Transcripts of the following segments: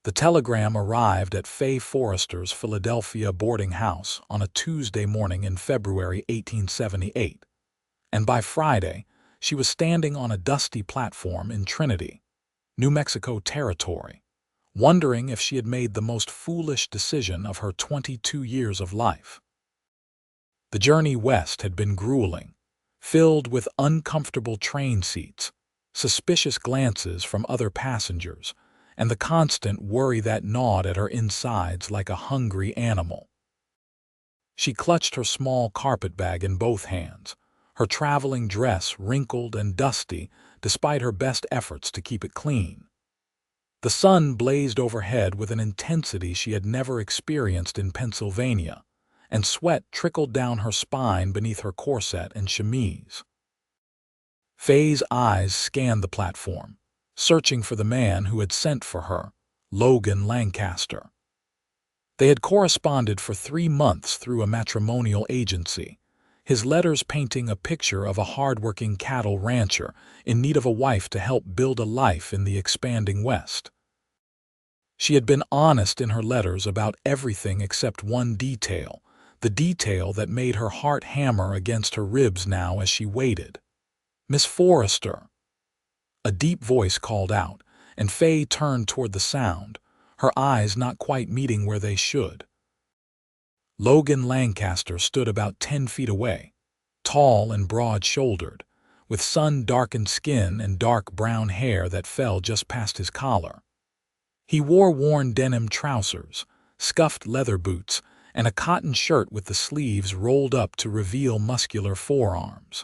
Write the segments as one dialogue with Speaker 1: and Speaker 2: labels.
Speaker 1: The telegram arrived at Faye Forrester's Philadelphia boarding house on a Tuesday morning in February 1878, and by Friday, she was standing on a dusty platform in Trinity, New Mexico territory, wondering if she had made the most foolish decision of her 22 years of life. The journey west had been grueling, filled with uncomfortable train seats, suspicious glances from other passengers, and the constant worry that gnawed at her insides like a hungry animal. She clutched her small carpetbag in both hands, her traveling dress wrinkled and dusty despite her best efforts to keep it clean. The sun blazed overhead with an intensity she had never experienced in Pennsylvania, and sweat trickled down her spine beneath her corset and chemise. Faye's eyes scanned the platform, searching for the man who had sent for her, Logan Lancaster. They had corresponded for 3 months through a matrimonial agency, his letters painting a picture of a hard-working cattle rancher in need of a wife to help build a life in the expanding West. She had been honest in her letters about everything except one detail, the detail that made her heart hammer against her ribs now as she waited. "Miss Forrester." A deep voice called out, and Faye turned toward the sound, her eyes not quite meeting where they should. Logan Lancaster stood about 10 feet away, tall and broad-shouldered, with sun-darkened skin and dark brown hair that fell just past his collar. He wore worn denim trousers, scuffed leather boots, and a cotton shirt with the sleeves rolled up to reveal muscular forearms.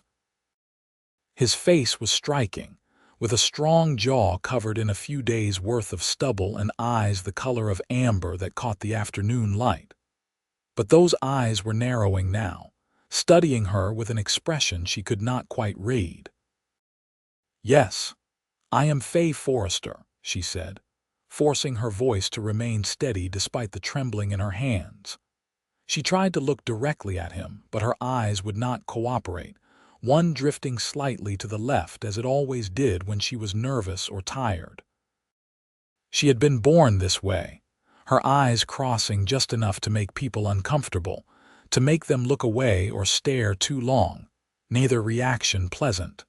Speaker 1: His face was striking, with a strong jaw covered in a few days' worth of stubble and eyes the color of amber that caught the afternoon light. But those eyes were narrowing now, studying her with an expression she could not quite read. "Yes, I am Faye Forrester," she said, forcing her voice to remain steady despite the trembling in her hands. She tried to look directly at him, but her eyes would not cooperate, one drifting slightly to the left as it always did when she was nervous or tired. She had been born this way, her eyes crossing just enough to make people uncomfortable, to make them look away or stare too long, neither reaction pleasant.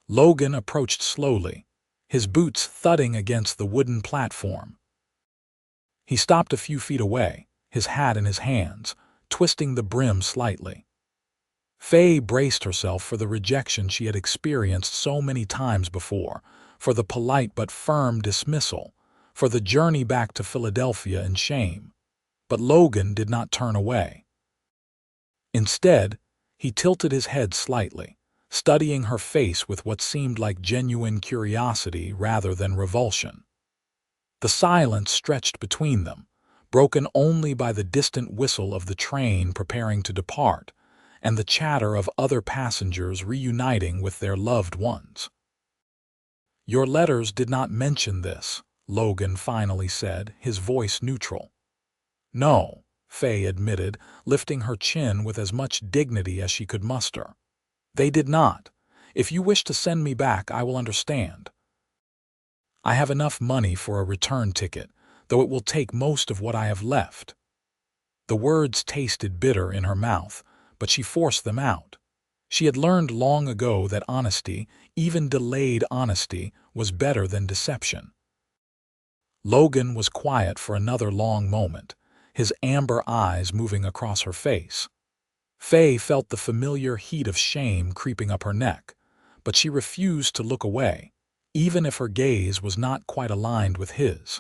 Speaker 1: Logan approached slowly, his boots thudding against the wooden platform. He stopped a few feet away, his hat in his hands, twisting the brim slightly. Faye braced herself for the rejection she had experienced so many times before, for the polite but firm dismissal, for the journey back to Philadelphia in shame. But Logan did not turn away. Instead, he tilted his head slightly, studying her face with what seemed like genuine curiosity rather than revulsion. The silence stretched between them, broken only by the distant whistle of the train preparing to depart, and the chatter of other passengers reuniting with their loved ones. "Your letters did not mention this," Logan finally said, his voice neutral. "No," Faye admitted, lifting her chin with as much dignity as she could muster. "They did not. If you wish to send me back, I will understand. I have enough money for a return ticket, though it will take most of what I have left." The words tasted bitter in her mouth, but she forced them out. She had learned long ago that honesty, even delayed honesty, was better than deception. Logan was quiet for another long moment, his amber eyes moving across her face. Faye felt the familiar heat of shame creeping up her neck, but she refused to look away, even if her gaze was not quite aligned with his.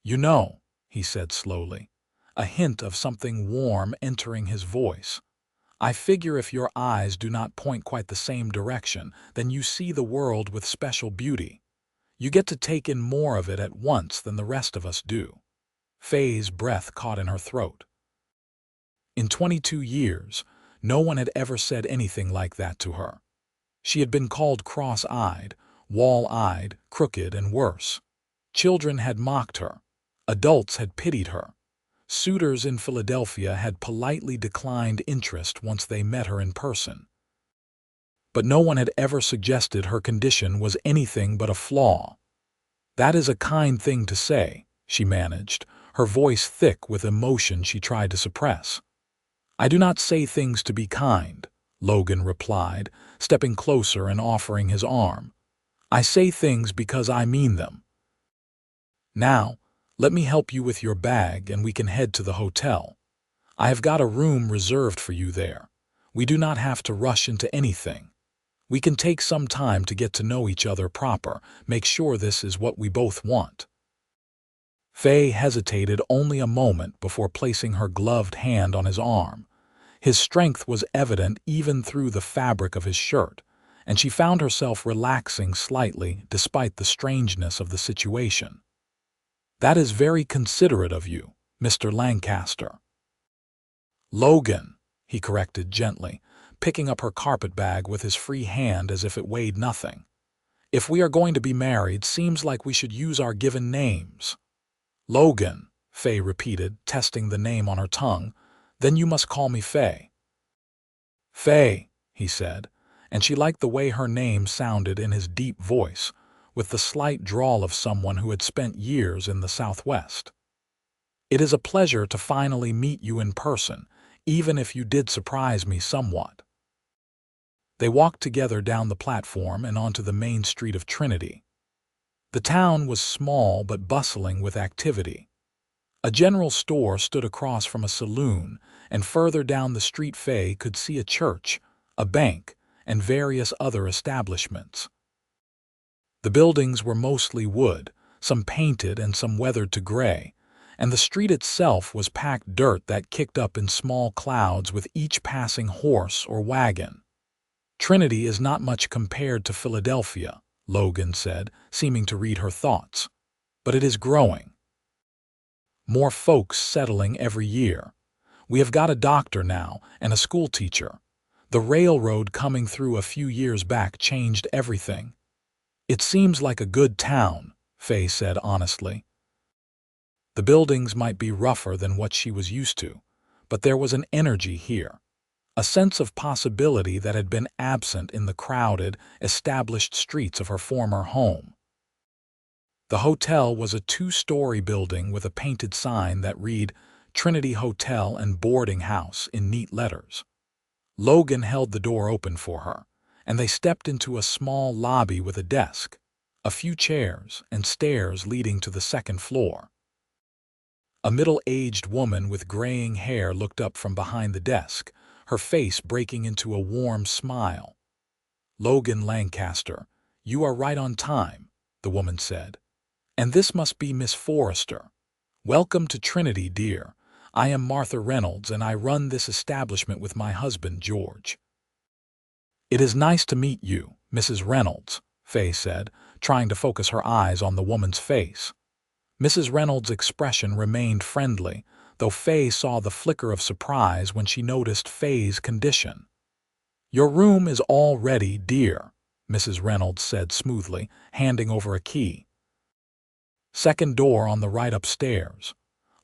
Speaker 1: "You know," he said slowly, a hint of something warm entering his voice, "I figure if your eyes do not point quite the same direction, then you see the world with special beauty. You get to take in more of it at once than the rest of us do." Faye's breath caught in her throat. In 22 years, no one had ever said anything like that to her. She had been called cross-eyed, wall-eyed, crooked, and worse. Children had mocked her. Adults had pitied her. Suitors in Philadelphia had politely declined interest once they met her in person. But no one had ever suggested her condition was anything but a flaw. That is a kind thing to say, she managed, her voice thick with emotion she tried to suppress. I do not say things to be kind, Logan replied, stepping closer and offering his arm. I say things because I mean them. Now, let me help you with your bag and we can head to the hotel. I have got a room reserved for you there. We do not have to rush into anything. We can take some time to get to know each other proper, make sure this is what we both want. Faye hesitated only a moment before placing her gloved hand on his arm. His strength was evident even through the fabric of his shirt, and she found herself relaxing slightly despite the strangeness of the situation. That is very considerate of you, Mr. Lancaster. Logan, he corrected gently, picking up her carpetbag with his free hand as if it weighed nothing. If we are going to be married, seems like we should use our given names. Logan, Faye repeated, testing the name on her tongue. Then you must call me Faye. Faye, he said, and she liked the way her name sounded in his deep voice, with the slight drawl of someone who had spent years in the Southwest. It is a pleasure to finally meet you in person, even if you did surprise me somewhat. They walked together down the platform and onto the main street of Trinity. The town was small but bustling with activity. A general store stood across from a saloon, and further down the street Faye could see a church, a bank, and various other establishments. The buildings were mostly wood, some painted and some weathered to gray, and the street itself was packed dirt that kicked up in small clouds with each passing horse or wagon. Trinity is not much compared to Philadelphia, Logan said, seeming to read her thoughts. But it is growing. More folks settling every year. We have got a doctor now and a school teacher. The railroad coming through a few years back changed everything. It seems like a good town, Faye said honestly. The buildings might be rougher than what she was used to, but there was an energy here, a sense of possibility that had been absent in the crowded, established streets of her former home. The hotel was a two-story building with a painted sign that read Trinity Hotel and Boarding House in neat letters. Logan held the door open for her, and they stepped into a small lobby with a desk, a few chairs, and stairs leading to the second floor. A middle-aged woman with graying hair looked up from behind the desk, her face breaking into a warm smile. Logan Lancaster, you are right on time, the woman said. And this must be Miss Forrester. Welcome to Trinity, dear. I am Martha Reynolds, and I run this establishment with my husband, George. It is nice to meet you, Mrs. Reynolds, Faye said, trying to focus her eyes on the woman's face. Mrs. Reynolds' expression remained friendly, though Faye saw the flicker of surprise when she noticed Faye's condition. Your room is all ready, dear, Mrs. Reynolds said smoothly, handing over a key. Second door on the right upstairs.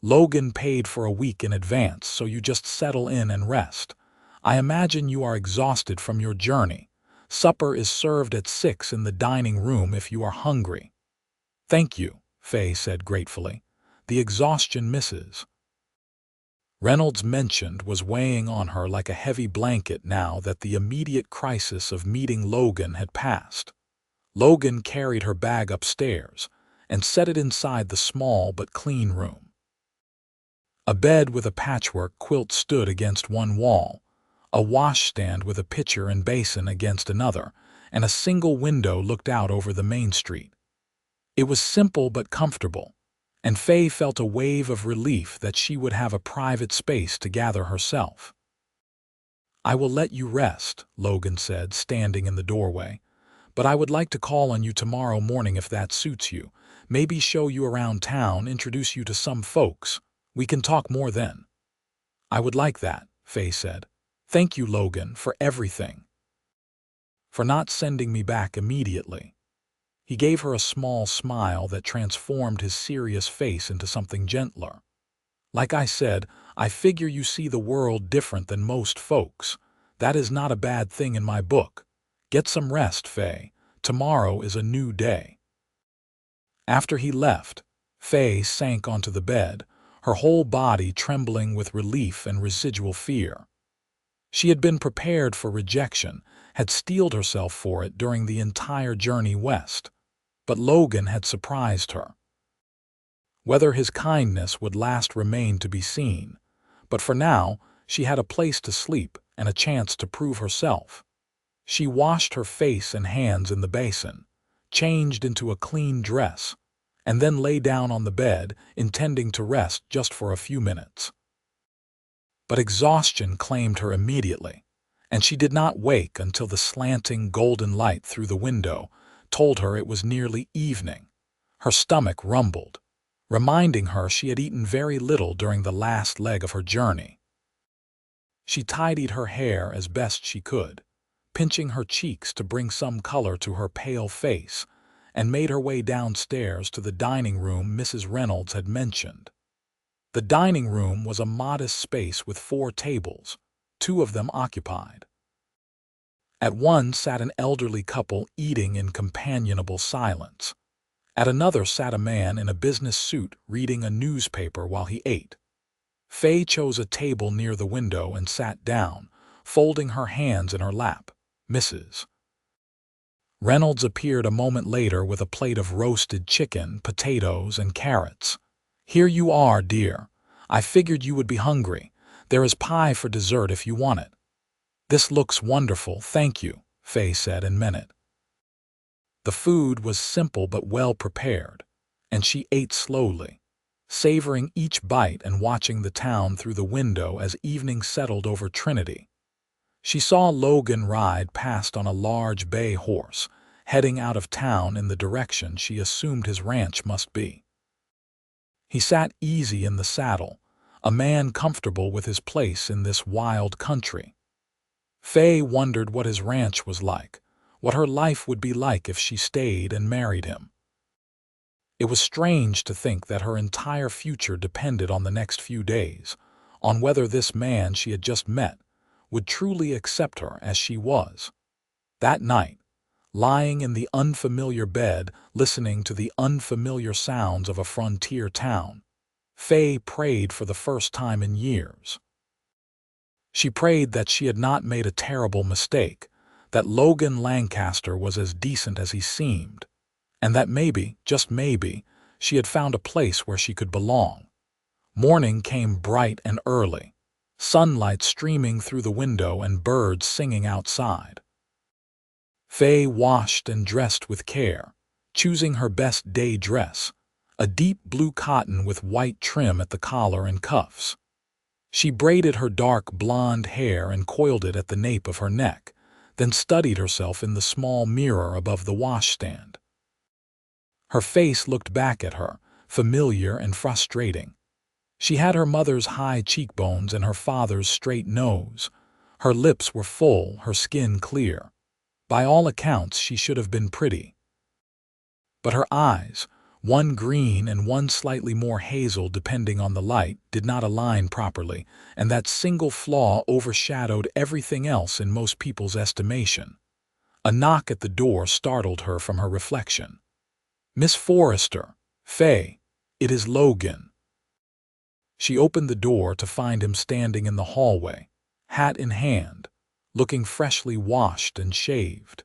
Speaker 1: Logan paid for a week in advance, so you just settle in and rest. I imagine you are exhausted from your journey. Supper is served at 6 in the dining room if you are hungry. Thank you, Faye said gratefully. The exhaustion Mrs. Reynolds mentioned was weighing on her like a heavy blanket now that the immediate crisis of meeting Logan had passed. Logan carried her bag upstairs and set it inside the small but clean room. A bed with a patchwork quilt stood against one wall, a washstand with a pitcher and basin against another, and a single window looked out over the main street. It was simple but comfortable, and Faye felt a wave of relief that she would have a private space to gather herself. I will let you rest, Logan said, standing in the doorway, but I would like to call on you tomorrow morning if that suits you. Maybe show you around town, introduce you to some folks. We can talk more then. I would like that, Faye said. Thank you, Logan, for everything. For not sending me back immediately. He gave her a small smile that transformed his serious face into something gentler. Like I said, I figure you see the world different than most folks. That is not a bad thing in my book. Get some rest, Faye. Tomorrow is a new day. After he left, Faye sank onto the bed, her whole body trembling with relief and residual fear. She had been prepared for rejection, had steeled herself for it during the entire journey west, but Logan had surprised her. Whether his kindness would last remained to be seen, but for now she had a place to sleep and a chance to prove herself. She washed her face and hands in the basin, changed into a clean dress, and then lay down on the bed, intending to rest just for a few minutes. But exhaustion claimed her immediately, and she did not wake until the slanting golden light through the window told her it was nearly evening. Her stomach rumbled, reminding her she had eaten very little during the last leg of her journey. She tidied her hair as best she could, pinching her cheeks to bring some color to her pale face, and made her way downstairs to the dining room Mrs. Reynolds had mentioned. The dining room was a modest space with 4 tables, 2 of them occupied. At one sat an elderly couple eating in companionable silence. At another sat a man in a business suit reading a newspaper while he ate. Faye chose a table near the window and sat down, folding her hands in her lap. Mrs. Reynolds appeared a moment later with a plate of roasted chicken, potatoes, and carrots. "Here you are, dear. I figured you would be hungry. There is pie for dessert if you want it." "This looks wonderful, thank you," Faye said and meant it. The food was simple but well prepared, and she ate slowly, savoring each bite and watching the town through the window as evening settled over Trinity. She saw Logan ride past on a large bay horse, heading out of town in the direction she assumed his ranch must be. He sat easy in the saddle, a man comfortable with his place in this wild country. Faye wondered what his ranch was like, what her life would be like if she stayed and married him. It was strange to think that her entire future depended on the next few days, on whether this man she had just met would truly accept her as she was. That night, lying in the unfamiliar bed, listening to the unfamiliar sounds of a frontier town, Faye prayed for the first time in years. She prayed that she had not made a terrible mistake, that Logan Lancaster was as decent as he seemed, and that maybe, just maybe, she had found a place where she could belong. Morning came bright and early, sunlight streaming through the window and birds singing outside. Faye washed and dressed with care, choosing her best day dress, a deep blue cotton with white trim at the collar and cuffs. She braided her dark blonde hair and coiled it at the nape of her neck, then studied herself in the small mirror above the washstand. Her face looked back at her, familiar and frustrating. She had her mother's high cheekbones and her father's straight nose. Her lips were full, her skin clear. By all accounts, she should have been pretty. But her eyes, one green and one slightly more hazel depending on the light, did not align properly, and that single flaw overshadowed everything else in most people's estimation. A knock at the door startled her from her reflection. "Miss Forrester, Faye, it is Logan." She opened the door to find him standing in the hallway, hat in hand, looking freshly washed and shaved.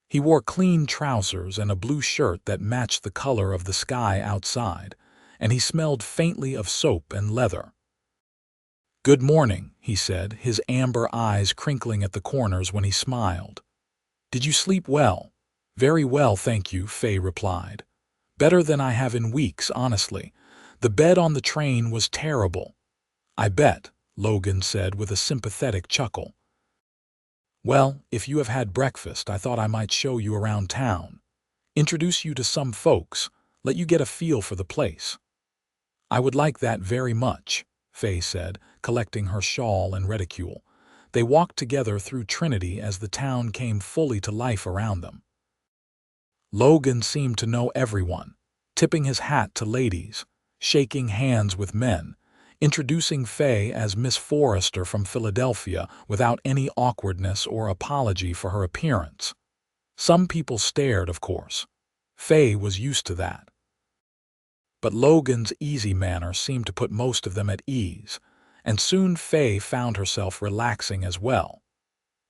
Speaker 1: He wore clean trousers and a blue shirt that matched the color of the sky outside, and he smelled faintly of soap and leather. "Good morning," he said, his amber eyes crinkling at the corners when he smiled. "Did you sleep well?" "Very well, thank you," Faye replied. "Better than I have in weeks, honestly. The bed on the train was terrible." "I bet," Logan said with a sympathetic chuckle. "Well, if you have had breakfast, I thought I might show you around town, introduce you to some folks, let you get a feel for the place." "I would like that very much," Faye said, collecting her shawl and reticule. They walked together through Trinity as the town came fully to life around them. Logan seemed to know everyone, tipping his hat to ladies, shaking hands with men, introducing Faye as Miss Forrester from Philadelphia without any awkwardness or apology for her appearance. Some people stared, of course. Faye was used to that. but Logan's easy manner seemed to put most of them at ease, and soon Faye found herself relaxing as well.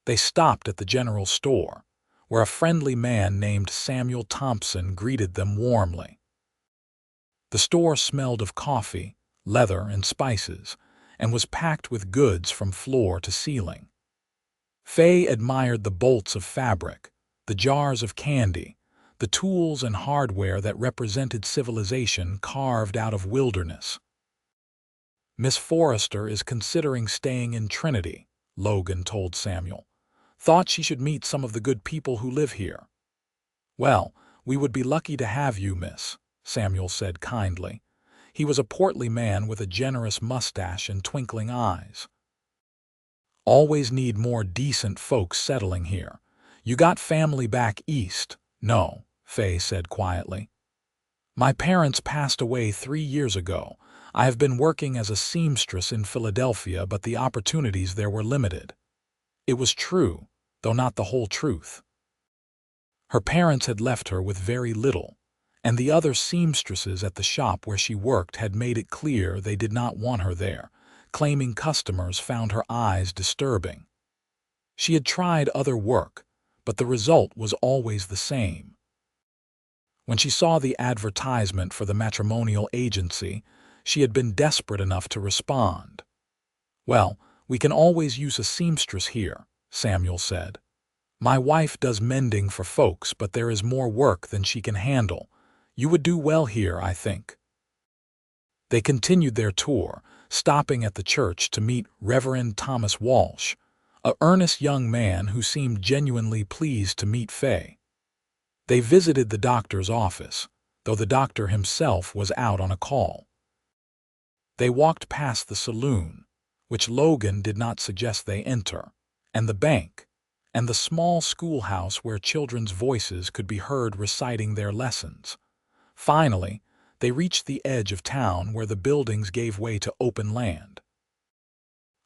Speaker 1: They stopped at the general store, where a friendly man named Samuel Thompson greeted them warmly. The store smelled of coffee, leather, and spices, and was packed with goods from floor to ceiling. Faye admired the bolts of fabric, the jars of candy, the tools and hardware that represented civilization carved out of wilderness. "Miss Forrester is considering staying in Trinity," Logan told Samuel. "Thought she should meet some of the good people who live here." "Well, we would be lucky to have you, miss," Samuel said kindly. He was a portly man with a generous mustache and twinkling eyes. "Always need more decent folks settling here. You got family back east?" "No," Faye said quietly. "My parents passed away 3 years ago. I have been working as a seamstress in Philadelphia, but the opportunities there were limited." It was true, though not the whole truth. Her parents had left her with very little, and the other seamstresses at the shop where she worked had made it clear they did not want her there, claiming customers found her eyes disturbing. She had tried other work, but the result was always the same. When she saw the advertisement for the matrimonial agency, she had been desperate enough to respond. "Well, we can always use a seamstress here," Samuel said. "My wife does mending for folks, but there is more work than she can handle. You would do well here, I think." They continued their tour, stopping at the church to meet Reverend Thomas Walsh, an earnest young man who seemed genuinely pleased to meet Faye. They visited the doctor's office, though the doctor himself was out on a call. They walked past the saloon, which Logan did not suggest they enter, and the bank, and the small schoolhouse where children's voices could be heard reciting their lessons. Finally, they reached the edge of town where the buildings gave way to open land.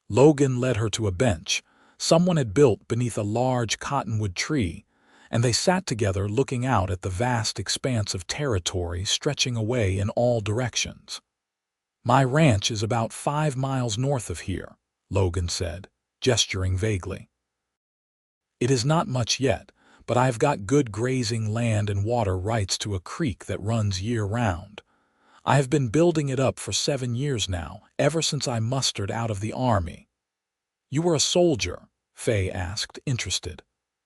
Speaker 1: Logan led her to a bench someone had built beneath a large cottonwood tree, and they sat together looking out at the vast expanse of territory stretching away in all directions. "My ranch is about 5 miles north of here," Logan said, gesturing vaguely. "It is not much yet, but I have got good grazing land and water rights to a creek that runs year-round. I have been building it up for 7 years now, ever since I mustered out of the army." "You were a soldier?" Faye asked, interested.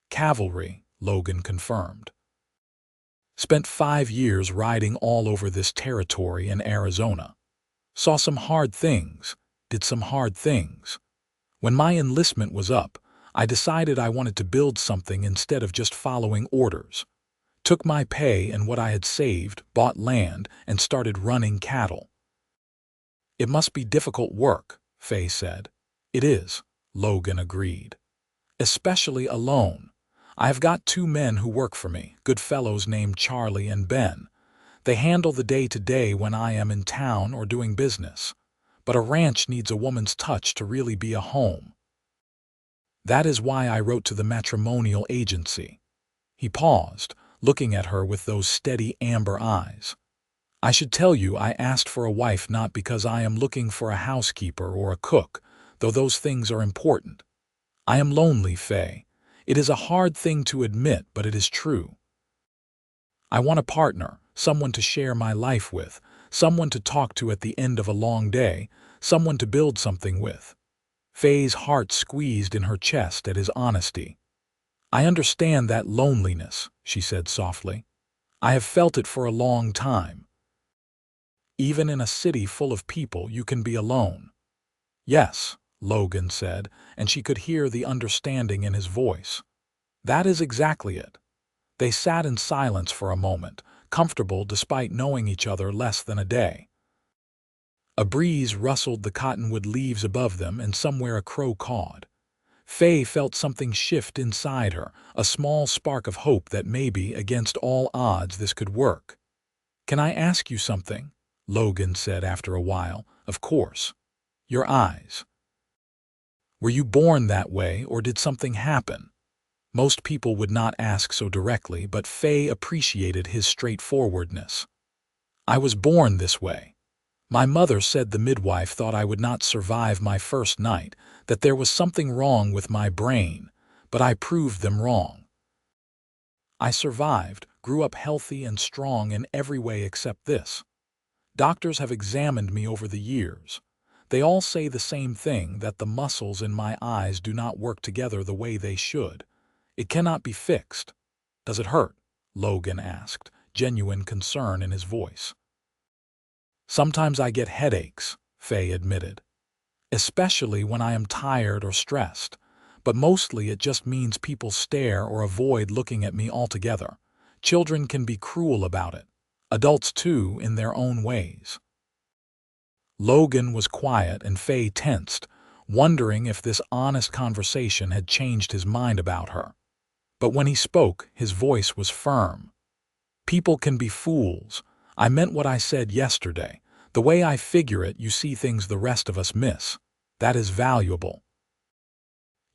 Speaker 1: "Cavalry," Logan confirmed. "Spent 5 years riding all over this territory in Arizona. Saw some hard things, did some hard things. When my enlistment was up, I decided I wanted to build something instead of just following orders. Took my pay and what I had saved, bought land, and started running cattle." "It must be difficult work," Faye said. "It is," Logan agreed. "Especially alone. I have got 2 men who work for me, good fellows named Charlie and Ben. They handle the day-to-day when I am in town or doing business. But a ranch needs a woman's touch to really be a home. That is why I wrote to the matrimonial agency." He paused, looking at her with those steady amber eyes. "I should tell you I asked for a wife not because I am looking for a housekeeper or a cook, though those things are important. I am lonely, Faye. It is a hard thing to admit, but it is true. I want a partner, someone to share my life with, someone to talk to at the end of a long day, someone to build something with." Faye's heart squeezed in her chest at his honesty. "I understand that loneliness," she said softly. "I have felt it for a long time. Even in a city full of people, you can be alone." "Yes," Logan said, and she could hear the understanding in his voice. "That is exactly it." They sat in silence for a moment, comfortable despite knowing each other less than a day. A breeze rustled the cottonwood leaves above them, and somewhere a crow cawed. Faye felt something shift inside her, a small spark of hope that maybe, against all odds, this could work. "Can I ask you something?" Logan said after a while. "Of course." "Your eyes. Were you born that way, or did something happen?" Most people would not ask so directly, but Faye appreciated his straightforwardness. I was born this way. My mother said the midwife thought I would not survive my first night, that there was something wrong with my brain, but I proved them wrong. I survived, grew up healthy and strong in every way except this. Doctors have examined me over the years. They all say the same thing, that the muscles in my eyes do not work together the way they should. It cannot be fixed. Does it hurt? Logan asked, genuine concern in his voice. Sometimes I get headaches, Faye admitted, especially when I am tired or stressed, but mostly it just means people stare or avoid looking at me altogether. Children can be cruel about it. Adults too, in their own ways. Logan was quiet and Faye tensed, wondering if this honest conversation had changed his mind about her. But when he spoke, his voice was firm. People can be fools. I meant what I said yesterday. The way I figure it, you see things the rest of us miss. That is valuable.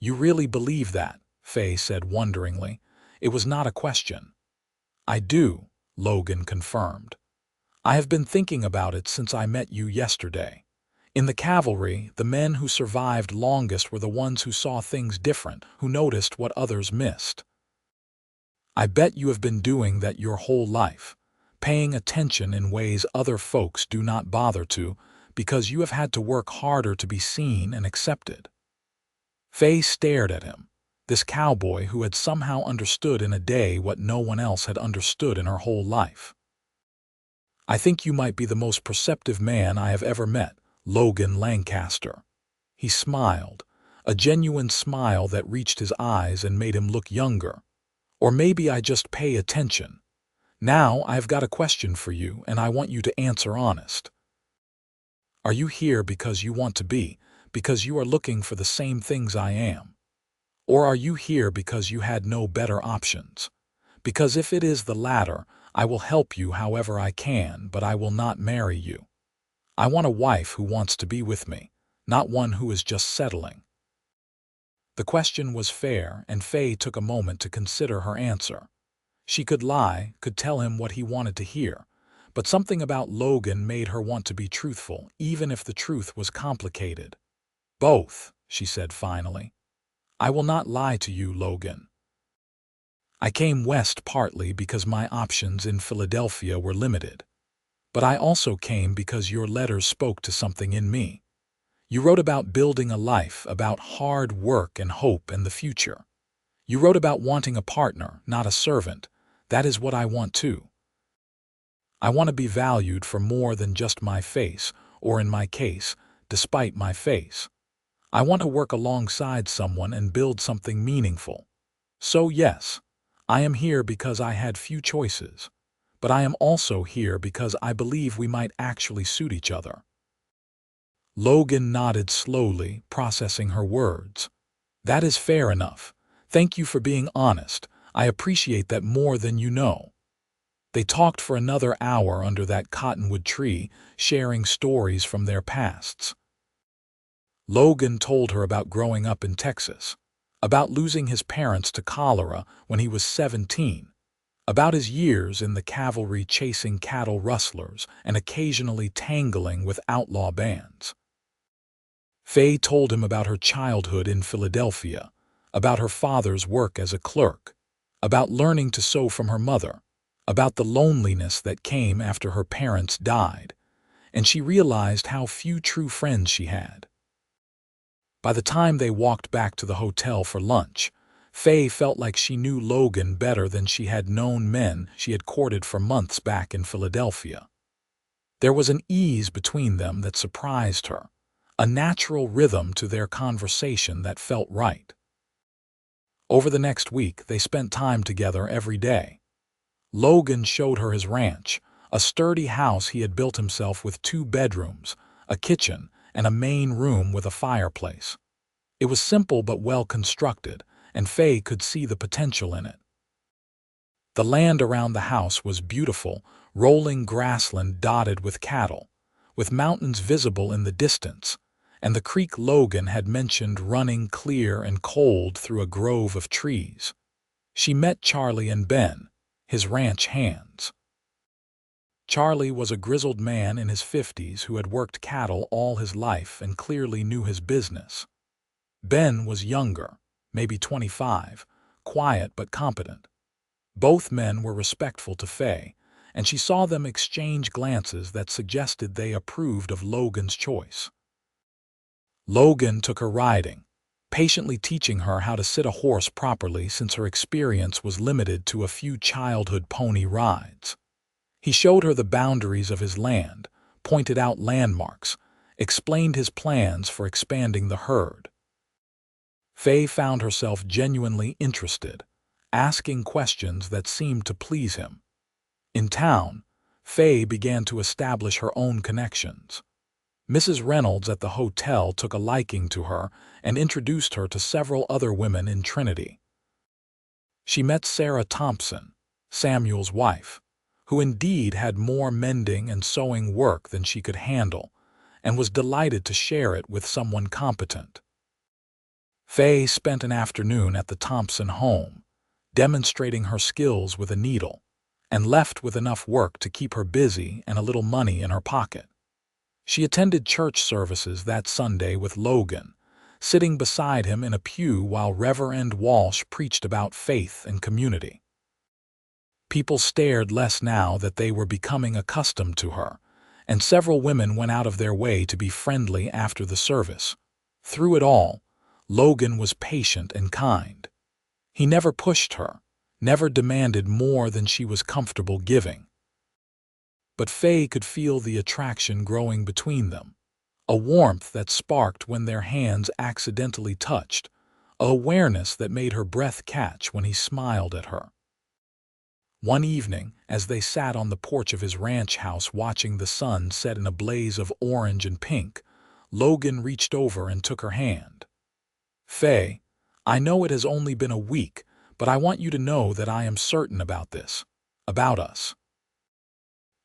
Speaker 1: You really believe that? Faye said wonderingly. It was not a question. I do, Logan confirmed. I have been thinking about it since I met you yesterday. In the cavalry, the men who survived longest were the ones who saw things different, who noticed what others missed. I bet you have been doing that your whole life, paying attention in ways other folks do not bother to, because you have had to work harder to be seen and accepted. Faye stared at him, this cowboy who had somehow understood in a day what no one else had understood in her whole life. I think you might be the most perceptive man I have ever met, Logan Lancaster. He smiled, a genuine smile that reached his eyes and made him look younger. Or maybe I just pay attention. Now I've got a question for you, and I want you to answer honest. Are you here because you want to be, because you are looking for the same things I am? Or are you here because you had no better options? Because if it is the latter, I will help you however I can, but I will not marry you. I want a wife who wants to be with me, not one who is just settling. The question was fair, and Faye took a moment to consider her answer. She could lie, could tell him what he wanted to hear, but something about Logan made her want to be truthful, even if the truth was complicated. Both, she said finally. I will not lie to you, Logan. I came west partly because my options in Philadelphia were limited. But I also came because your letters spoke to something in me. You wrote about building a life, about hard work and hope and the future. You wrote about wanting a partner, not a servant. That is what I want too. I want to be valued for more than just my face, or in my case, despite my face. I want to work alongside someone and build something meaningful. So yes, I am here because I had few choices, but I am also here because I believe we might actually suit each other. Logan nodded slowly, processing her words. That is fair enough. Thank you for being honest. I appreciate that more than you know. They talked for another hour under that cottonwood tree, sharing stories from their pasts. Logan told her about growing up in Texas, about losing his parents to cholera when he was 17, about his years in the cavalry chasing cattle rustlers and occasionally tangling with outlaw bands. Faye told him about her childhood in Philadelphia, about her father's work as a clerk, about learning to sew from her mother, about the loneliness that came after her parents died, and she realized how few true friends she had. By the time they walked back to the hotel for lunch, Faye felt like she knew Logan better than she had known men she had courted for months back in Philadelphia. There was an ease between them that surprised her, a natural rhythm to their conversation that felt right. Over the next week, they spent time together every day. Logan showed her his ranch, a sturdy house he had built himself with 2 bedrooms, a kitchen, and a main room with a fireplace. It was simple but well constructed, and Faye could see the potential in it. The land around the house was beautiful, rolling grassland dotted with cattle, with mountains visible in the distance, and the creek Logan had mentioned running clear and cold through a grove of trees. She met Charlie and Ben, his ranch hands. Charlie was a grizzled man in his 50s who had worked cattle all his life and clearly knew his business. Ben was younger, maybe 25, quiet but competent. Both men were respectful to Faye, and she saw them exchange glances that suggested they approved of Logan's choice. Logan took her riding, patiently teaching her how to sit a horse properly since her experience was limited to a few childhood pony rides. He showed her the boundaries of his land, pointed out landmarks, explained his plans for expanding the herd. Faye found herself genuinely interested, asking questions that seemed to please him. In town, Faye began to establish her own connections. Mrs. Reynolds at the hotel took a liking to her and introduced her to several other women in Trinity. She met Sarah Thompson, Samuel's wife, who indeed had more mending and sewing work than she could handle, and was delighted to share it with someone competent. Faye spent an afternoon at the Thompson home, demonstrating her skills with a needle, and left with enough work to keep her busy and a little money in her pocket. She attended church services that Sunday with Logan, sitting beside him in a pew while Reverend Walsh preached about faith and community. People stared less now that they were becoming accustomed to her, and several women went out of their way to be friendly after the service. Through it all, Logan was patient and kind. He never pushed her, never demanded more than she was comfortable giving. But Faye could feel the attraction growing between them, a warmth that sparked when their hands accidentally touched, a awareness that made her breath catch when he smiled at her. One evening, as they sat on the porch of his ranch house watching the sun set in a blaze of orange and pink, Logan reached over and took her hand. "Faye, I know it has only been a week, but I want you to know that I am certain about this, about us.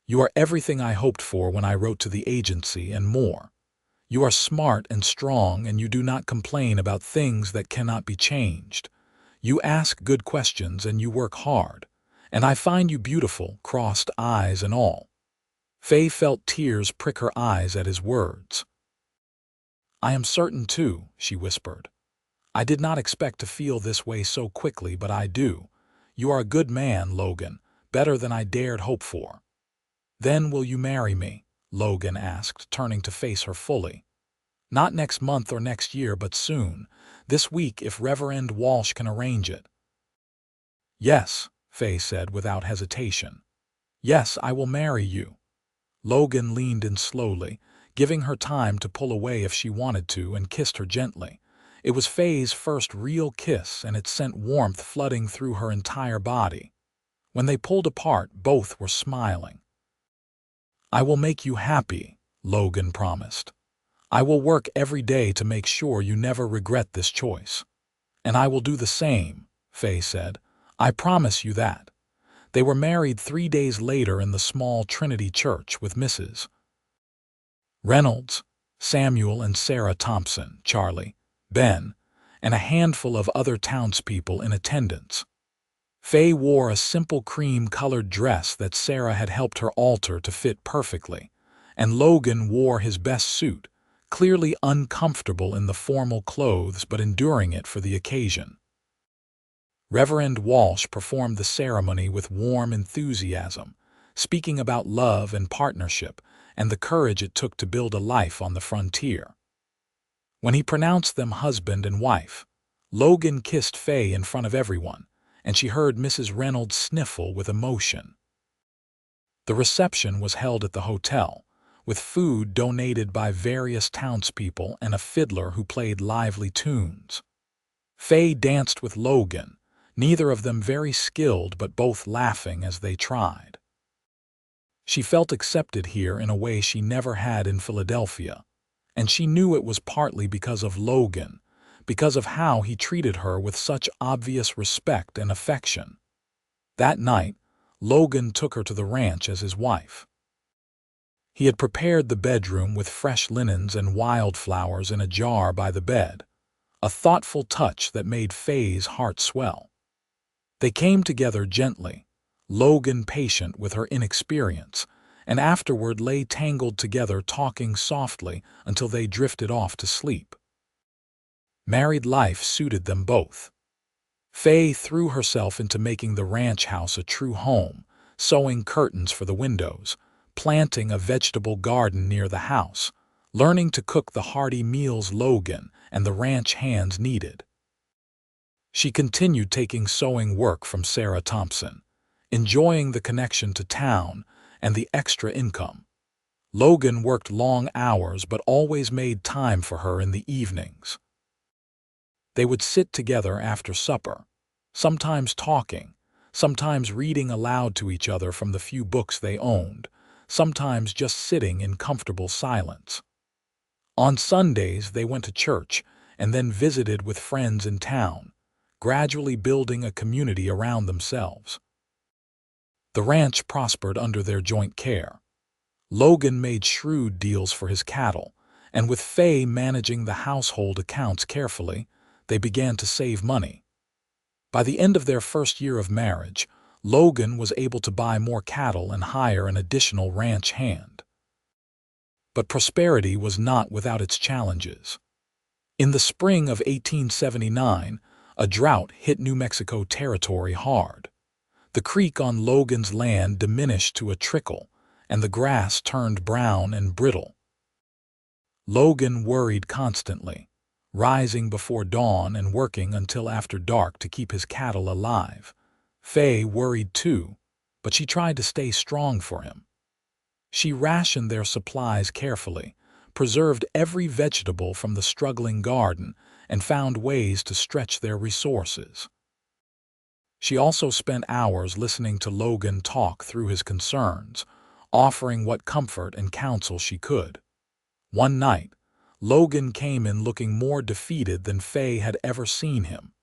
Speaker 1: You are everything I hoped for when I wrote to the agency and more. You are smart and strong, and you do not complain about things that cannot be changed. You ask good questions and you work hard. And I find you beautiful, crossed eyes and all." Faye felt tears prick her eyes at his words. "I am certain too," she whispered. "I did not expect to feel this way so quickly, but I do. You are a good man, Logan, better than I dared hope for." "Then will you marry me?" Logan asked, turning to face her fully. "Not next month or next year, but soon, this week if Reverend Walsh can arrange it." "Yes," Faye said without hesitation. "Yes, I will marry you." Logan leaned in slowly, giving her time to pull away if she wanted to, and kissed her gently. It was Faye's first real kiss, and it sent warmth flooding through her entire body. When they pulled apart, both were smiling. "I will make you happy," Logan promised. "I will work every day to make sure you never regret this choice." "And I will do the same," Faye said. "I promise you that." They were married 3 days later in the small Trinity church with Mrs. Reynolds, Samuel and Sarah Thompson, Charlie, Ben, and a handful of other townspeople in attendance. Faye wore a simple cream-colored dress that Sarah had helped her alter to fit perfectly, and Logan wore his best suit, clearly uncomfortable in the formal clothes but enduring it for the occasion. Reverend Walsh performed the ceremony with warm enthusiasm, speaking about love and partnership and the courage it took to build a life on the frontier. When he pronounced them husband and wife, Logan kissed Faye in front of everyone, and she heard Mrs. Reynolds sniffle with emotion. The reception was held at the hotel, with food donated by various townspeople and a fiddler who played lively tunes. Faye danced with Logan, neither of them very skilled but both laughing as they tried. She felt accepted here in a way she never had in Philadelphia, and she knew it was partly because of Logan, because of how he treated her with such obvious respect and affection. That night, Logan took her to the ranch as his wife. He had prepared the bedroom with fresh linens and wildflowers in a jar by the bed, a thoughtful touch that made Faye's heart swell. They came together gently, Logan patient with her inexperience, and afterward lay tangled together talking softly until they drifted off to sleep. Married life suited them both. Faye threw herself into making the ranch house a true home, sewing curtains for the windows, planting a vegetable garden near the house, learning to cook the hearty meals Logan and the ranch hands needed. She continued taking sewing work from Sarah Thompson, enjoying the connection to town and the extra income. Logan worked long hours but always made time for her in the evenings. They would sit together after supper, sometimes talking, sometimes reading aloud to each other from the few books they owned, sometimes just sitting in comfortable silence. On Sundays they went to church and then visited with friends in town, gradually building a community around themselves. The ranch prospered under their joint care. Logan made shrewd deals for his cattle, and with Faye managing the household accounts carefully, they began to save money. By the end of their first year of marriage, Logan was able to buy more cattle and hire an additional ranch hand. But prosperity was not without its challenges. In the spring of 1879, a drought hit New Mexico territory hard. The creek on Logan's land diminished to a trickle, and the grass turned brown and brittle. Logan worried constantly, rising before dawn and working until after dark to keep his cattle alive. Faye worried too, but she tried to stay strong for him. She rationed their supplies carefully, preserved every vegetable from the struggling garden, and found ways to stretch their resources. She also spent hours listening to Logan talk through his concerns, offering what comfort and counsel she could. One night, Logan came in looking more defeated than Faye had ever seen him.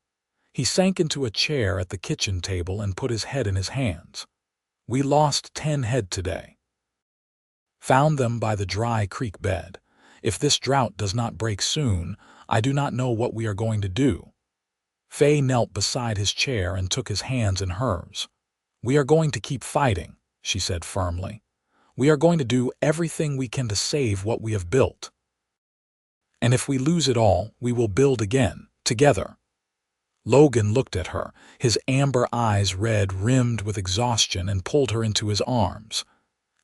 Speaker 1: He sank into a chair at the kitchen table and put his head in his hands. "We lost 10 head today. Found them by the dry creek bed. If this drought does not break soon, I do not know what we are going to do." Faye knelt beside his chair and took his hands in hers. "We are going to keep fighting," she said firmly. "We are going to do everything we can to save what we have built. And if we lose it all, we will build again, together." Logan looked at her, his amber eyes red-rimmed with exhaustion, and pulled her into his arms.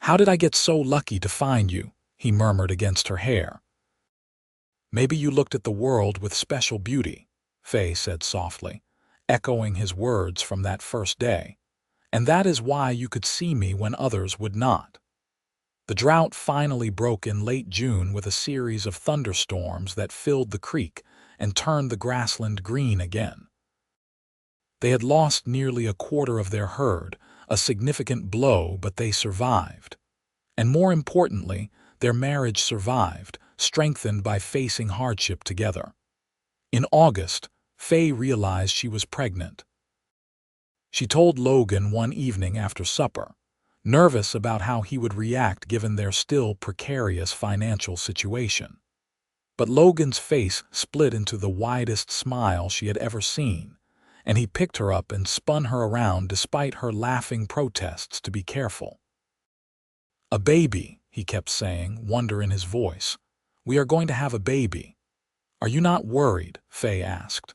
Speaker 1: "How did I get so lucky to find you?" he murmured against her hair. "Maybe you looked at the world with special beauty," Faye said softly, echoing his words from that first day. "And that is why you could see me when others would not." The drought finally broke in late June with a series of thunderstorms that filled the creek and turned the grassland green again. They had lost nearly a quarter of their herd, a significant blow, but they survived. And more importantly, their marriage survived, strengthened by facing hardship together. In August, Faye realized she was pregnant. She told Logan one evening after supper, nervous about how he would react given their still precarious financial situation. But Logan's face split into the widest smile she had ever seen, and he picked her up and spun her around despite her laughing protests to be careful. "A baby," he kept saying, wonder in his voice. "We are going to have a baby." "Are you not worried?" Faye asked.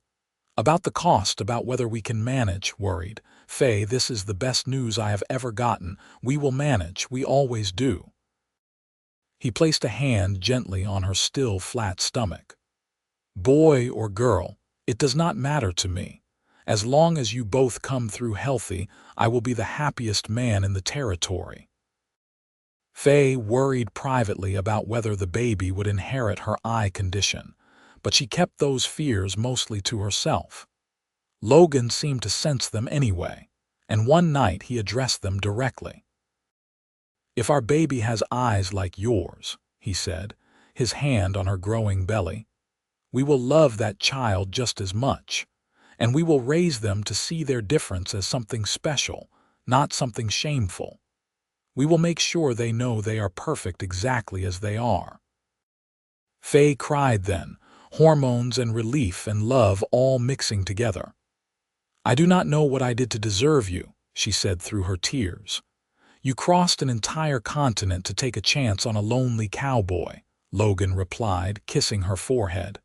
Speaker 1: "About the cost, about whether we can manage?" "Worried. Faye, this is the best news I have ever gotten. We will manage, we always do." He placed a hand gently on her still flat stomach. "Boy or girl, it does not matter to me. As long as you both come through healthy, I will be the happiest man in the territory." Faye worried privately about whether the baby would inherit her eye condition, but she kept those fears mostly to herself. Logan seemed to sense them anyway, and one night he addressed them directly. "If our baby has eyes like yours," he said, his hand on her growing belly, "we will love that child just as much, and we will raise them to see their difference as something special, not something shameful. We will make sure they know they are perfect exactly as they are." Faye cried then, hormones and relief and love all mixing together. "I do not know what I did to deserve you," she said through her tears. You crossed an entire continent to take a chance on a lonely cowboy, Logan replied, kissing her forehead.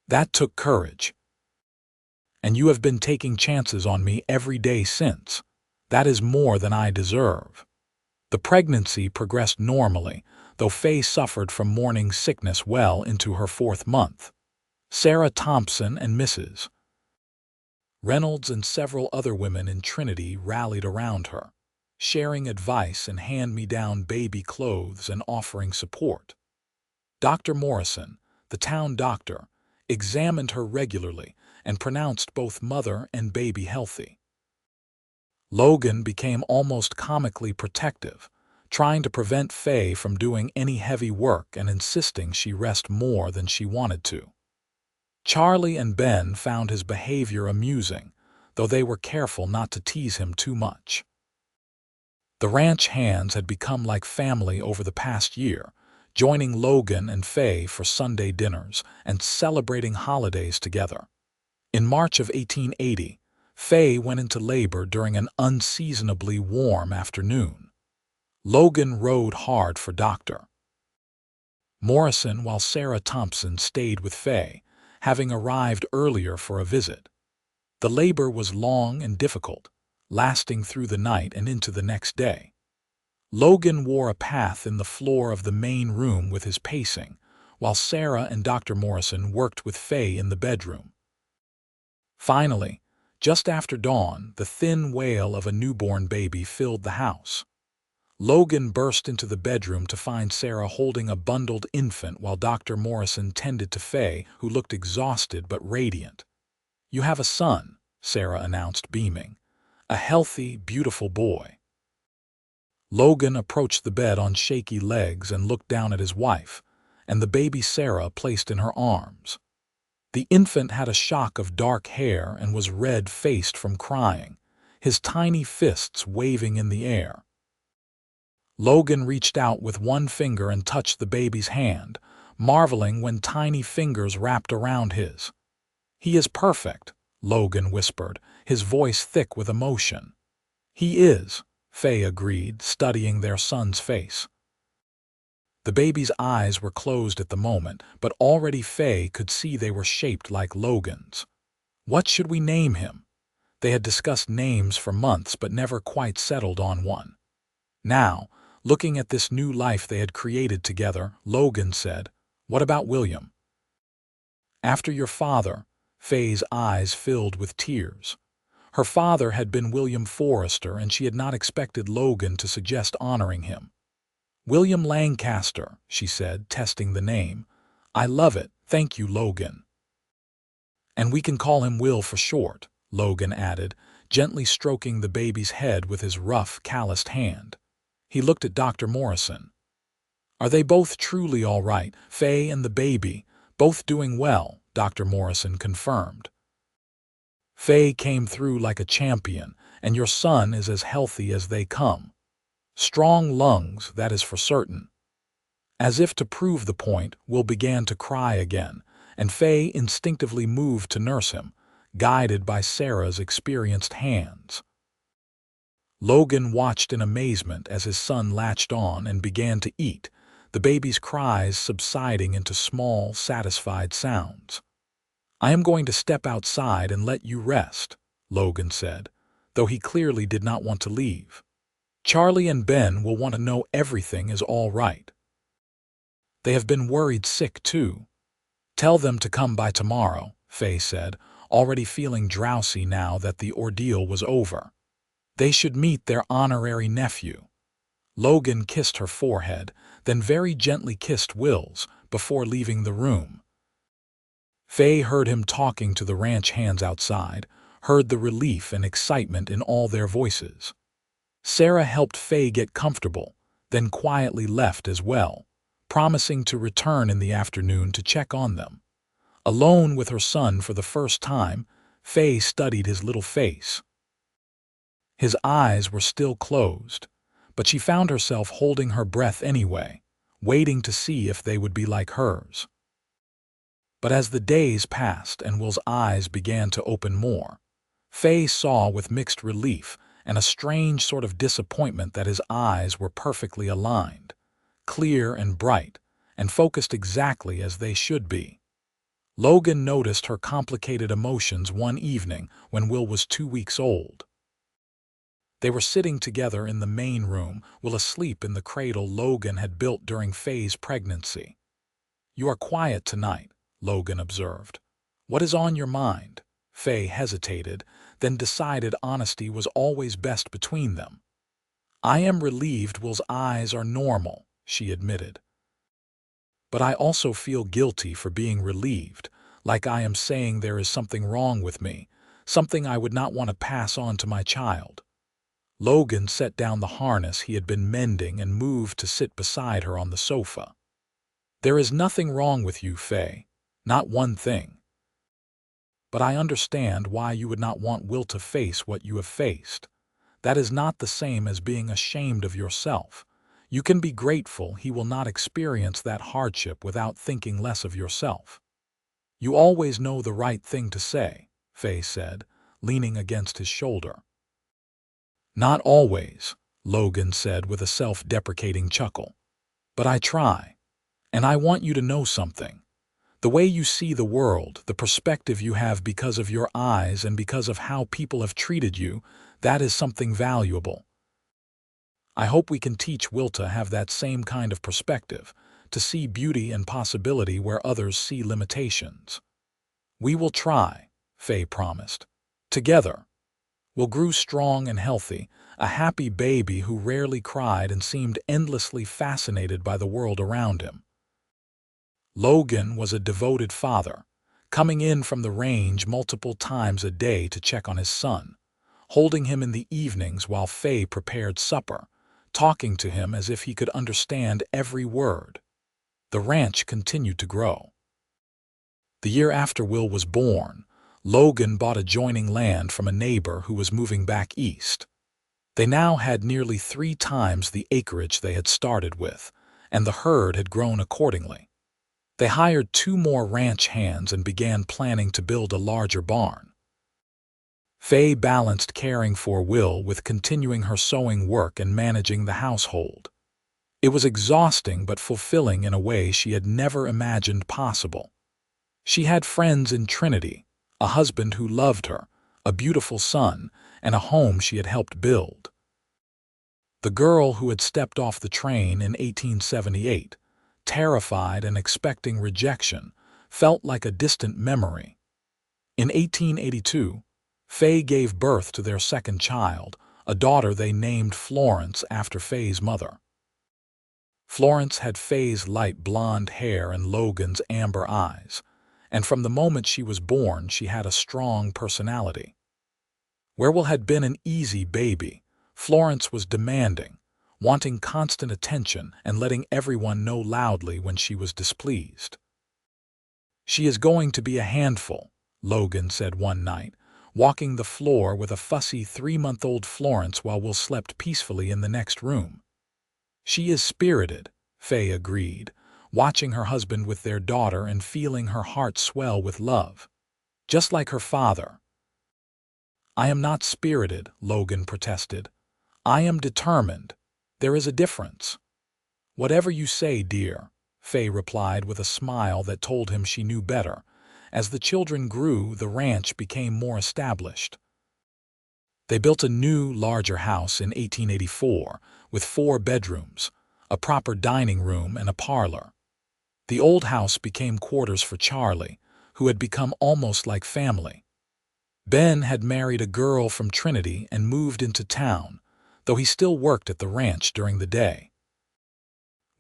Speaker 1: That took courage. And you have been taking chances on me every day since. That is more than I deserve. The pregnancy progressed normally, though Faye suffered from morning sickness well into her 4th month. Sarah Thompson and Mrs. Reynolds and several other women in Trinity rallied around her, sharing advice and hand-me-down baby clothes and offering support. Dr. Morrison, the town doctor, examined her regularly and pronounced both mother and baby healthy. Logan became almost comically protective, trying to prevent Faye from doing any heavy work and insisting she rest more than she wanted to. Charlie and Ben found his behavior amusing, though they were careful not to tease him too much. The ranch hands had become like family over the past year, joining Logan and Faye for Sunday dinners and celebrating holidays together. In March of 1880, Faye went into labor during an unseasonably warm afternoon. Logan rode hard for Dr. Morrison while Sarah Thompson stayed with Faye, having arrived earlier for a visit. The labor was long and difficult, lasting through the night and into the next day. Logan wore a path in the floor of the main room with his pacing, while Sarah and Dr. Morrison worked with Faye in the bedroom. Finally, just after dawn, the thin wail of a newborn baby filled the house. Logan burst into the bedroom to find Sarah holding a bundled infant while Dr. Morrison tended to Faye, who looked exhausted but radiant. "You have a son," Sarah announced, beaming. "A healthy, beautiful boy." Logan approached the bed on shaky legs and looked down at his wife, and the baby Sarah placed in her arms. The infant had a shock of dark hair and was red-faced from crying, his tiny fists waving in the air. Logan reached out with one finger and touched the baby's hand, marveling when tiny fingers wrapped around his. "He is perfect," Logan whispered, his voice thick with emotion. "He is," Faye agreed, studying their son's face. The baby's eyes were closed at the moment, but already Faye could see they were shaped like Logan's. What should we name him? They had discussed names for months but never quite settled on one. Now, looking at this new life they had created together, Logan said, "What about William?" "After your father," Faye's eyes filled with tears. Her father had been William Forrester, and she had not expected Logan to suggest honoring him. "William Lancaster," she said, testing the name. "I love it, thank you, Logan." "And we can call him Will for short," Logan added, gently stroking the baby's head with his rough, calloused hand. He looked at Dr. Morrison. "Are they both truly all right, Faye and the baby, both doing well?" Dr. Morrison confirmed. "Faye came through like a champion, and your son is as healthy as they come. Strong lungs, that is for certain." As if to prove the point, Will began to cry again, and Faye instinctively moved to nurse him, guided by Sarah's experienced hands. Logan watched in amazement as his son latched on and began to eat, the baby's cries subsiding into small, satisfied sounds. "I am going to step outside and let you rest," Logan said, though he clearly did not want to leave. "Charlie and Ben will want to know everything is all right. They have been worried sick, too." "Tell them to come by tomorrow," Faye said, already feeling drowsy now that the ordeal was over. "They should meet their honorary nephew." Logan kissed her forehead, then very gently kissed Will's, before leaving the room. Faye heard him talking to the ranch hands outside, heard the relief and excitement in all their voices. Sarah helped Faye get comfortable, then quietly left as well, promising to return in the afternoon to check on them. Alone with her son for the first time, Faye studied his little face. His eyes were still closed, but she found herself holding her breath anyway, waiting to see if they would be like hers. But as the days passed and Will's eyes began to open more, Faye saw with mixed relief and a strange sort of disappointment that his eyes were perfectly aligned, clear and bright, and focused exactly as they should be. Logan noticed her complicated emotions one evening when Will was 2 weeks old. They were sitting together in the main room, Will asleep in the cradle Logan had built during Faye's pregnancy. "You are quiet tonight," Logan observed. "What is on your mind?" Faye hesitated, then decided honesty was always best between them. "I am relieved Will's eyes are normal," she admitted. "But I also feel guilty for being relieved, like I am saying there is something wrong with me, something I would not want to pass on to my child." Logan set down the harness he had been mending and moved to sit beside her on the sofa. "There is nothing wrong with you, Faye. Not one thing. But I understand why you would not want Will to face what you have faced. That is not the same as being ashamed of yourself. You can be grateful he will not experience that hardship without thinking less of yourself." "You always know the right thing to say," Faye said, leaning against his shoulder. "Not always," Logan said with a self-deprecating chuckle. "But I try. And I want you to know something. The way you see the world, the perspective you have because of your eyes and because of how people have treated you, that is something valuable. I hope we can teach Will to have that same kind of perspective, to see beauty and possibility where others see limitations." "We will try," Faye promised. "Together. Will grew strong and healthy, a happy baby who rarely cried and seemed endlessly fascinated by the world around him." Logan was a devoted father, coming in from the range multiple times a day to check on his son, holding him in the evenings while Faye prepared supper, talking to him as if he could understand every word. The ranch continued to grow. The year after Will was born, Logan bought adjoining land from a neighbor who was moving back east. They now had nearly 3 times the acreage they had started with, and the herd had grown accordingly. They hired 2 more ranch hands and began planning to build a larger barn. Faye balanced caring for Will with continuing her sewing work and managing the household. It was exhausting but fulfilling in a way she had never imagined possible. She had friends in Trinity, a husband who loved her, a beautiful son, and a home she had helped build. The girl who had stepped off the train in 1878, terrified and expecting rejection, felt like a distant memory. In 1882, Faye gave birth to their second child, a daughter they named Florence after Faye's mother. Florence had Faye's light blonde hair and Logan's amber eyes, and from the moment she was born she had a strong personality. Where Will had been an easy baby, Florence was demanding, wanting constant attention and letting everyone know loudly when she was displeased. "She is going to be a handful," Logan said one night, walking the floor with a fussy 3-month-old Florence while Will slept peacefully in the next room. "She is spirited," Faye agreed, watching her husband with their daughter and feeling her heart swell with love. "Just like her father." "I am not spirited," Logan protested. "I am determined. There is a difference." "Whatever you say, dear," Faye replied with a smile that told him she knew better. As the children grew, the ranch became more established. They built a new, larger house in 1884 with 4 bedrooms, a proper dining room and a parlor. The old house became quarters for Charlie, who had become almost like family. Ben had married a girl from Trinity and moved into town, though he still worked at the ranch during the day.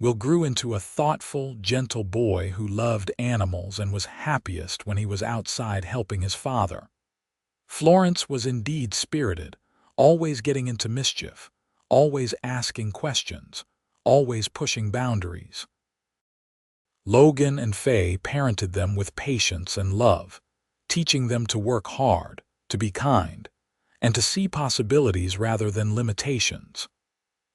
Speaker 1: Will grew into a thoughtful, gentle boy who loved animals and was happiest when he was outside helping his father. Florence was indeed spirited, always getting into mischief, always asking questions, always pushing boundaries. Logan and Faye parented them with patience and love, teaching them to work hard, to be kind, and to see possibilities rather than limitations.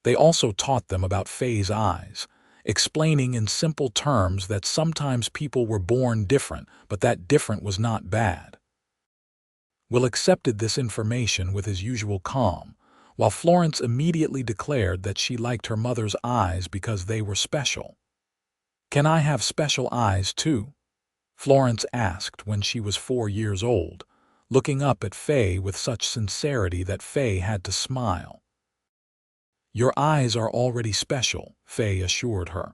Speaker 1: They also taught them about Faye's eyes, explaining in simple terms that sometimes people were born different, but that different was not bad. Will accepted this information with his usual calm, while Florence immediately declared that she liked her mother's eyes because they were special. "Can I have special eyes too?" Florence asked when she was 4 years old, looking up at Faye with such sincerity that Faye had to smile. "Your eyes are already special," Faye assured her.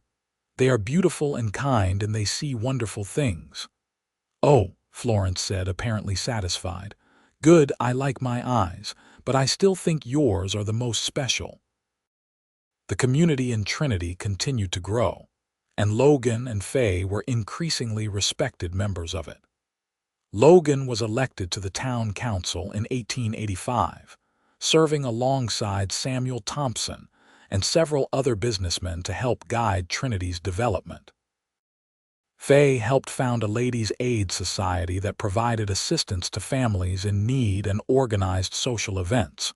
Speaker 1: "They are beautiful and kind, and they see wonderful things." "Oh," Florence said, apparently satisfied. "Good, I like my eyes, but I still think yours are the most special." The community in Trinity continued to grow, and Logan and Faye were increasingly respected members of it. Logan was elected to the town council in 1885, serving alongside Samuel Thompson and several other businessmen to help guide Trinity's development. Faye helped found a ladies' aid society that provided assistance to families in need and organized social events.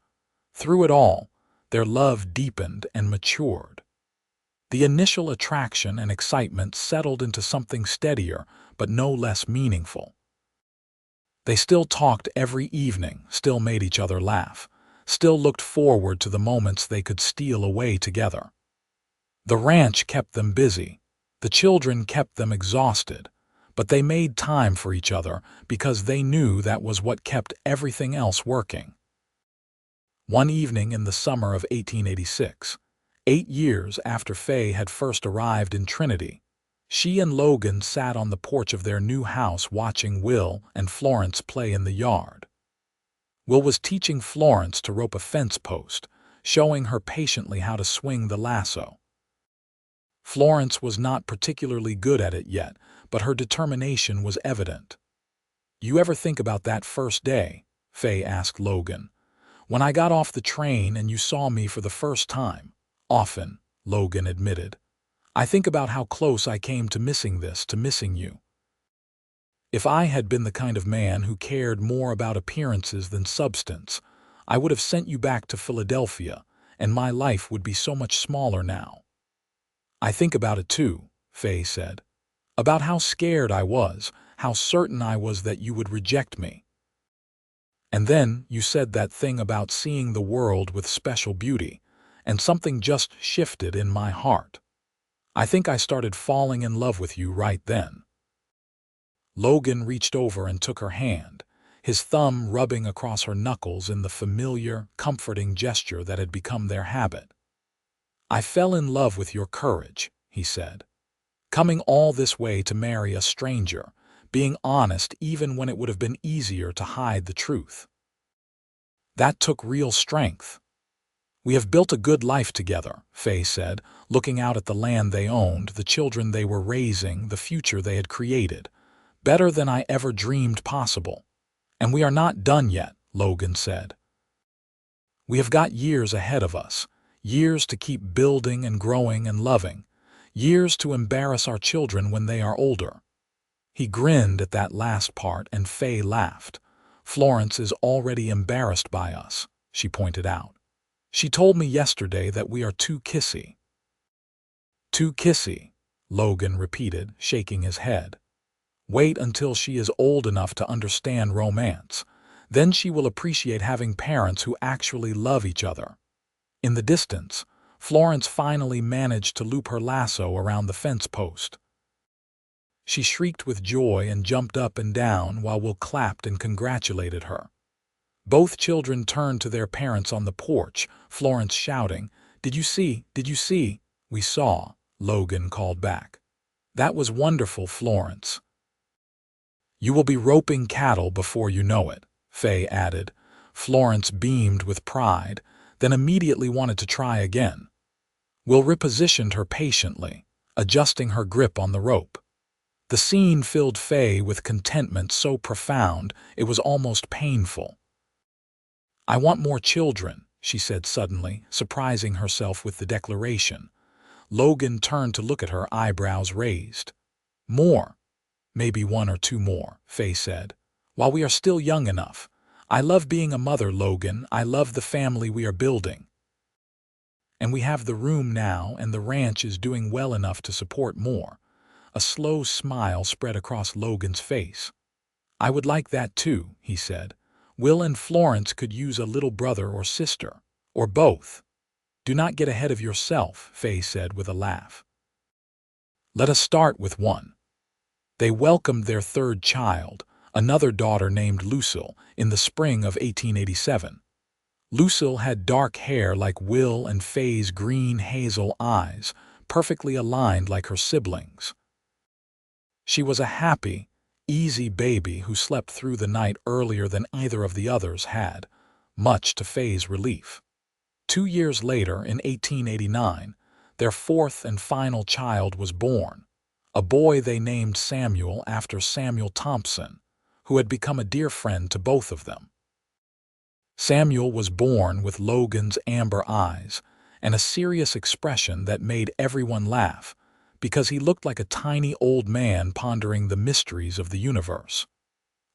Speaker 1: Through it all, their love deepened and matured. The initial attraction and excitement settled into something steadier but no less meaningful. They still talked every evening, still made each other laugh, still looked forward to the moments they could steal away together. The ranch kept them busy, the children kept them exhausted, but they made time for each other because they knew that was what kept everything else working. One evening in the summer of 1886, 8 years after Faye had first arrived in Trinity, she and Logan sat on the porch of their new house watching Will and Florence play in the yard. Will was teaching Florence to rope a fence post, showing her patiently how to swing the lasso. Florence was not particularly good at it yet, but her determination was evident. "You ever think about that first day?" Faye asked Logan. "When I got off the train and you saw me for the first time?" "Often," Logan admitted. "I think about how close I came to missing this, to missing you. If I had been the kind of man who cared more about appearances than substance, I would have sent you back to Philadelphia, and my life would be so much smaller now." "I think about it too," Faye said. "About how scared I was, how certain I was that you would reject me. And then you said that thing about seeing the world with special beauty, and something just shifted in my heart. I think I started falling in love with you right then." Logan reached over and took her hand, his thumb rubbing across her knuckles in the familiar, comforting gesture that had become their habit. "I fell in love with your courage," he said. "Coming all this way to marry a stranger, being honest even when it would have been easier to hide the truth. That took real strength." "We have built a good life together," Faye said, looking out at the land they owned, the children they were raising, the future they had created. "Better than I ever dreamed possible." "And we are not done yet," Logan said. "We have got years ahead of us, years to keep building and growing and loving, years to embarrass our children when they are older." He grinned at that last part, and Faye laughed. "Florence is already embarrassed by us," she pointed out. "She told me yesterday that we are too kissy." "Too kissy," Logan repeated, shaking his head. "Wait until she is old enough to understand romance. Then she will appreciate having parents who actually love each other." In the distance, Florence finally managed to loop her lasso around the fence post. She shrieked with joy and jumped up and down while Will clapped and congratulated her. Both children turned to their parents on the porch, Florence shouting, "Did you see? Did you see?" "We saw," Logan called back. "That was wonderful, Florence." "You will be roping cattle before you know it," Faye added. Florence beamed with pride, then immediately wanted to try again. Will repositioned her patiently, adjusting her grip on the rope. The scene filled Faye with contentment so profound it was almost painful. "I want more children," she said suddenly, surprising herself with the declaration. Logan turned to look at her, eyebrows raised. "More? Maybe 1 or 2 more," Faye said. "While we are still young enough. I love being a mother, Logan. I love the family we are building. And we have the room now, and the ranch is doing well enough to support more." A slow smile spread across Logan's face. "I would like that too," he said. "Will and Florence could use a little brother or sister. Or both. Do not get ahead of yourself, Faye said with a laugh. Let us start with one. They welcomed their third child, another daughter named Lucille, in the spring of 1887. Lucille had dark hair like Will and Faye's green hazel eyes, perfectly aligned like her siblings. She was a happy, easy baby who slept through the night earlier than either of the others had, much to Faye's relief. 2 years later, in 1889, their fourth and final child was born, a boy they named Samuel after Samuel Thompson, who had become a dear friend to both of them. Samuel was born with Logan's amber eyes and a serious expression that made everyone laugh, because he looked like a tiny old man pondering the mysteries of the universe.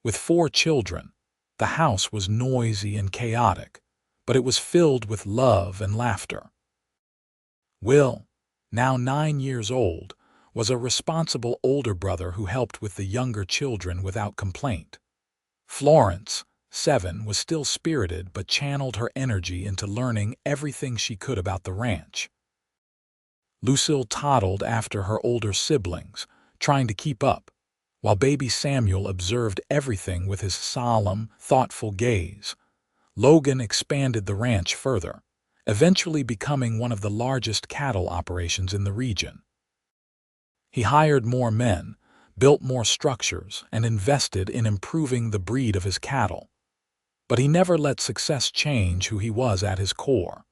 Speaker 1: With 4 children, the house was noisy and chaotic, but it was filled with love and laughter. Will, now 9 years old, was a responsible older brother who helped with the younger children without complaint. Florence, 7, was still spirited but channeled her energy into learning everything she could about the ranch. Lucille toddled after her older siblings, trying to keep up, while baby Samuel observed everything with his solemn, thoughtful gaze. Logan expanded the ranch further, eventually becoming one of the largest cattle operations in the region. He hired more men, built more structures, and invested in improving the breed of his cattle. But he never let success change who he was at his core.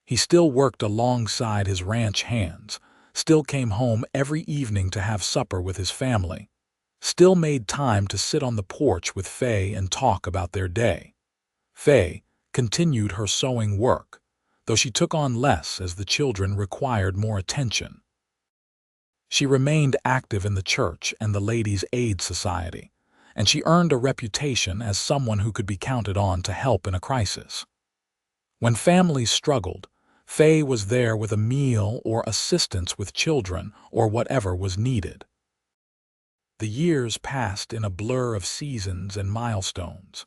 Speaker 1: He still worked alongside his ranch hands, still came home every evening to have supper with his family, still made time to sit on the porch with Faye and talk about their day. Faye continued her sewing work, though she took on less as the children required more attention. She remained active in the church and the Ladies' Aid Society, and she earned a reputation as someone who could be counted on to help in a crisis. When families struggled, Faye was there with a meal or assistance with children or whatever was needed. The years passed in a blur of seasons and milestones.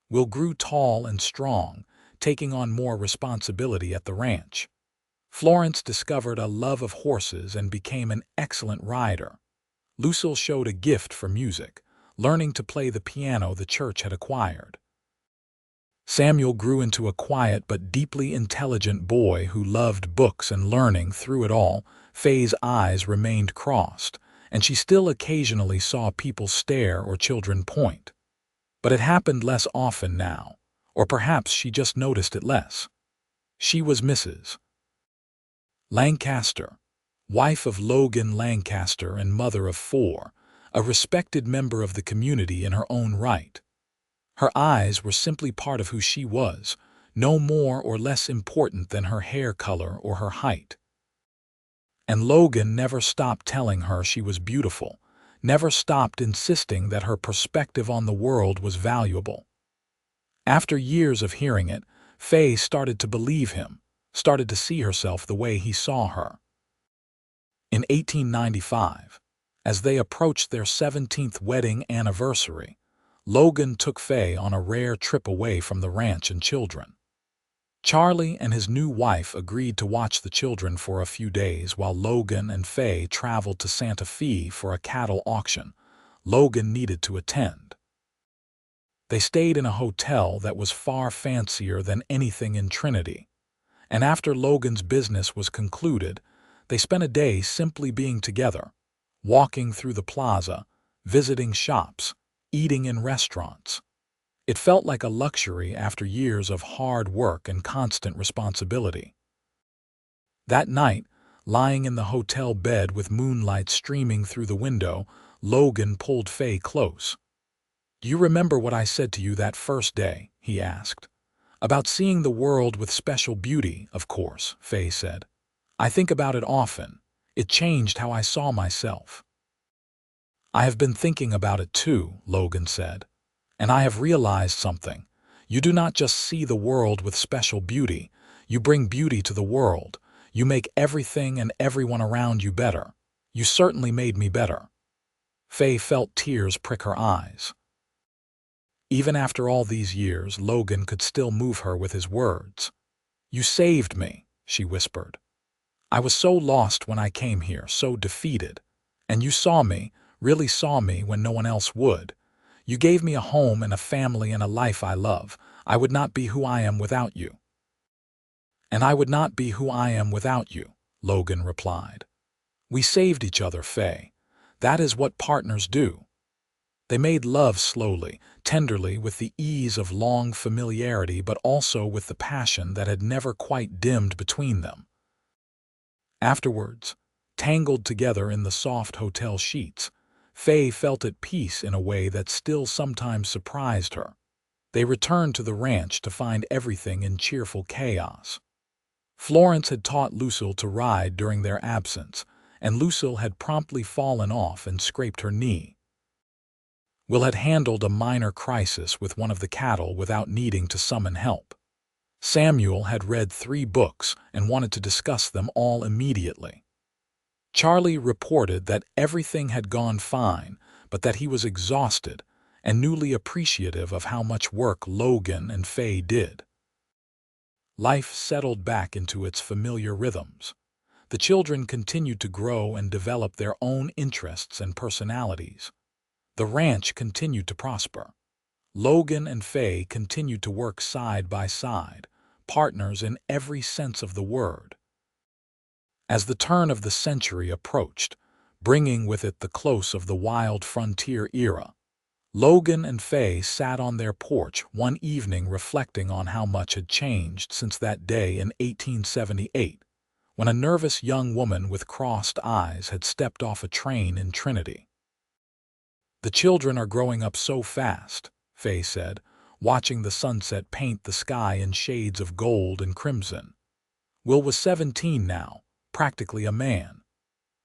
Speaker 1: Will grew tall and strong, taking on more responsibility at the ranch. Florence discovered a love of horses and became an excellent rider. Lucille showed a gift for music, learning to play the piano the church had acquired. Samuel grew into a quiet but deeply intelligent boy who loved books and learning. Through it all, Faye's eyes remained crossed, and she still occasionally saw people stare or children point. But it happened less often now, or perhaps she just noticed it less. She was Mrs. Lancaster, wife of Logan Lancaster and mother of 4, a respected member of the community in her own right. Her eyes were simply part of who she was, no more or less important than her hair color or her height. And Logan never stopped telling her she was beautiful, never stopped insisting that her perspective on the world was valuable. After years of hearing it, Faye started to believe him, started to see herself the way he saw her. In 1895, as they approached their 17th wedding anniversary, Logan took Faye on a rare trip away from the ranch and children. Charlie and his new wife agreed to watch the children for a few days while Logan and Faye traveled to Santa Fe for a cattle auction Logan needed to attend. They stayed in a hotel that was far fancier than anything in Trinity, and after Logan's business was concluded, they spent a day simply being together, walking through the plaza, visiting shops, eating in restaurants. It felt like a luxury after years of hard work and constant responsibility. That night, lying in the hotel bed with moonlight streaming through the window, Logan pulled Faye close. "Do you remember what I said to you that first day?" he asked. "About seeing the world with special beauty, of course," Faye said. "I think about it often. It changed how I saw myself." "I have been thinking about it too," Logan said. "And I have realized something. You do not just see the world with special beauty. You bring beauty to the world. You make everything and everyone around you better. You certainly made me better." Faye felt tears prick her eyes. Even after all these years, Logan could still move her with his words. "You saved me," she whispered. "I was so lost when I came here, so defeated. And you saw me, really saw me when no one else would. You gave me a home and a family and a life I love. I would not be who I am without you." "And I would not be who I am without you," Logan replied. "We saved each other, Faye. That is what partners do." They made love slowly, tenderly, with the ease of long familiarity, but also with the passion that had never quite dimmed between them. Afterwards, tangled together in the soft hotel sheets, Faye felt at peace in a way that still sometimes surprised her. They returned to the ranch to find everything in cheerful chaos. Florence had taught Lucille to ride during their absence, and Lucille had promptly fallen off and scraped her knee. Will had handled a minor crisis with one of the cattle without needing to summon help. Samuel had read 3 books and wanted to discuss them all immediately. Charlie reported that everything had gone fine, but that he was exhausted and newly appreciative of how much work Logan and Faye did. Life settled back into its familiar rhythms. The children continued to grow and develop their own interests and personalities. The ranch continued to prosper. Logan and Faye continued to work side by side, partners in every sense of the word. As the turn of the century approached, bringing with it the close of the wild frontier era, Logan and Faye sat on their porch one evening reflecting on how much had changed since that day in 1878, when a nervous young woman with crossed eyes had stepped off a train in Trinity. "The children are growing up so fast," Faye said, watching the sunset paint the sky in shades of gold and crimson. Will was 17 now, practically a man.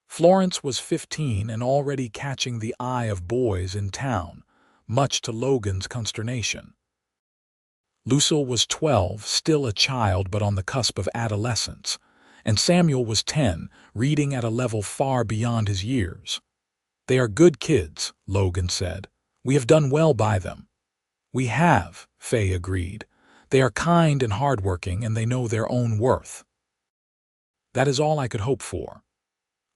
Speaker 1: Florence was 15 and already catching the eye of boys in town, much to Logan's consternation. Lucille was 12, still a child but on the cusp of adolescence, and Samuel was 10, reading at a level far beyond his years. "They are good kids," Logan said. "We have done well by them." "We have," Faye agreed. "They are kind and hardworking, and they know their own worth." "That is all I could hope for."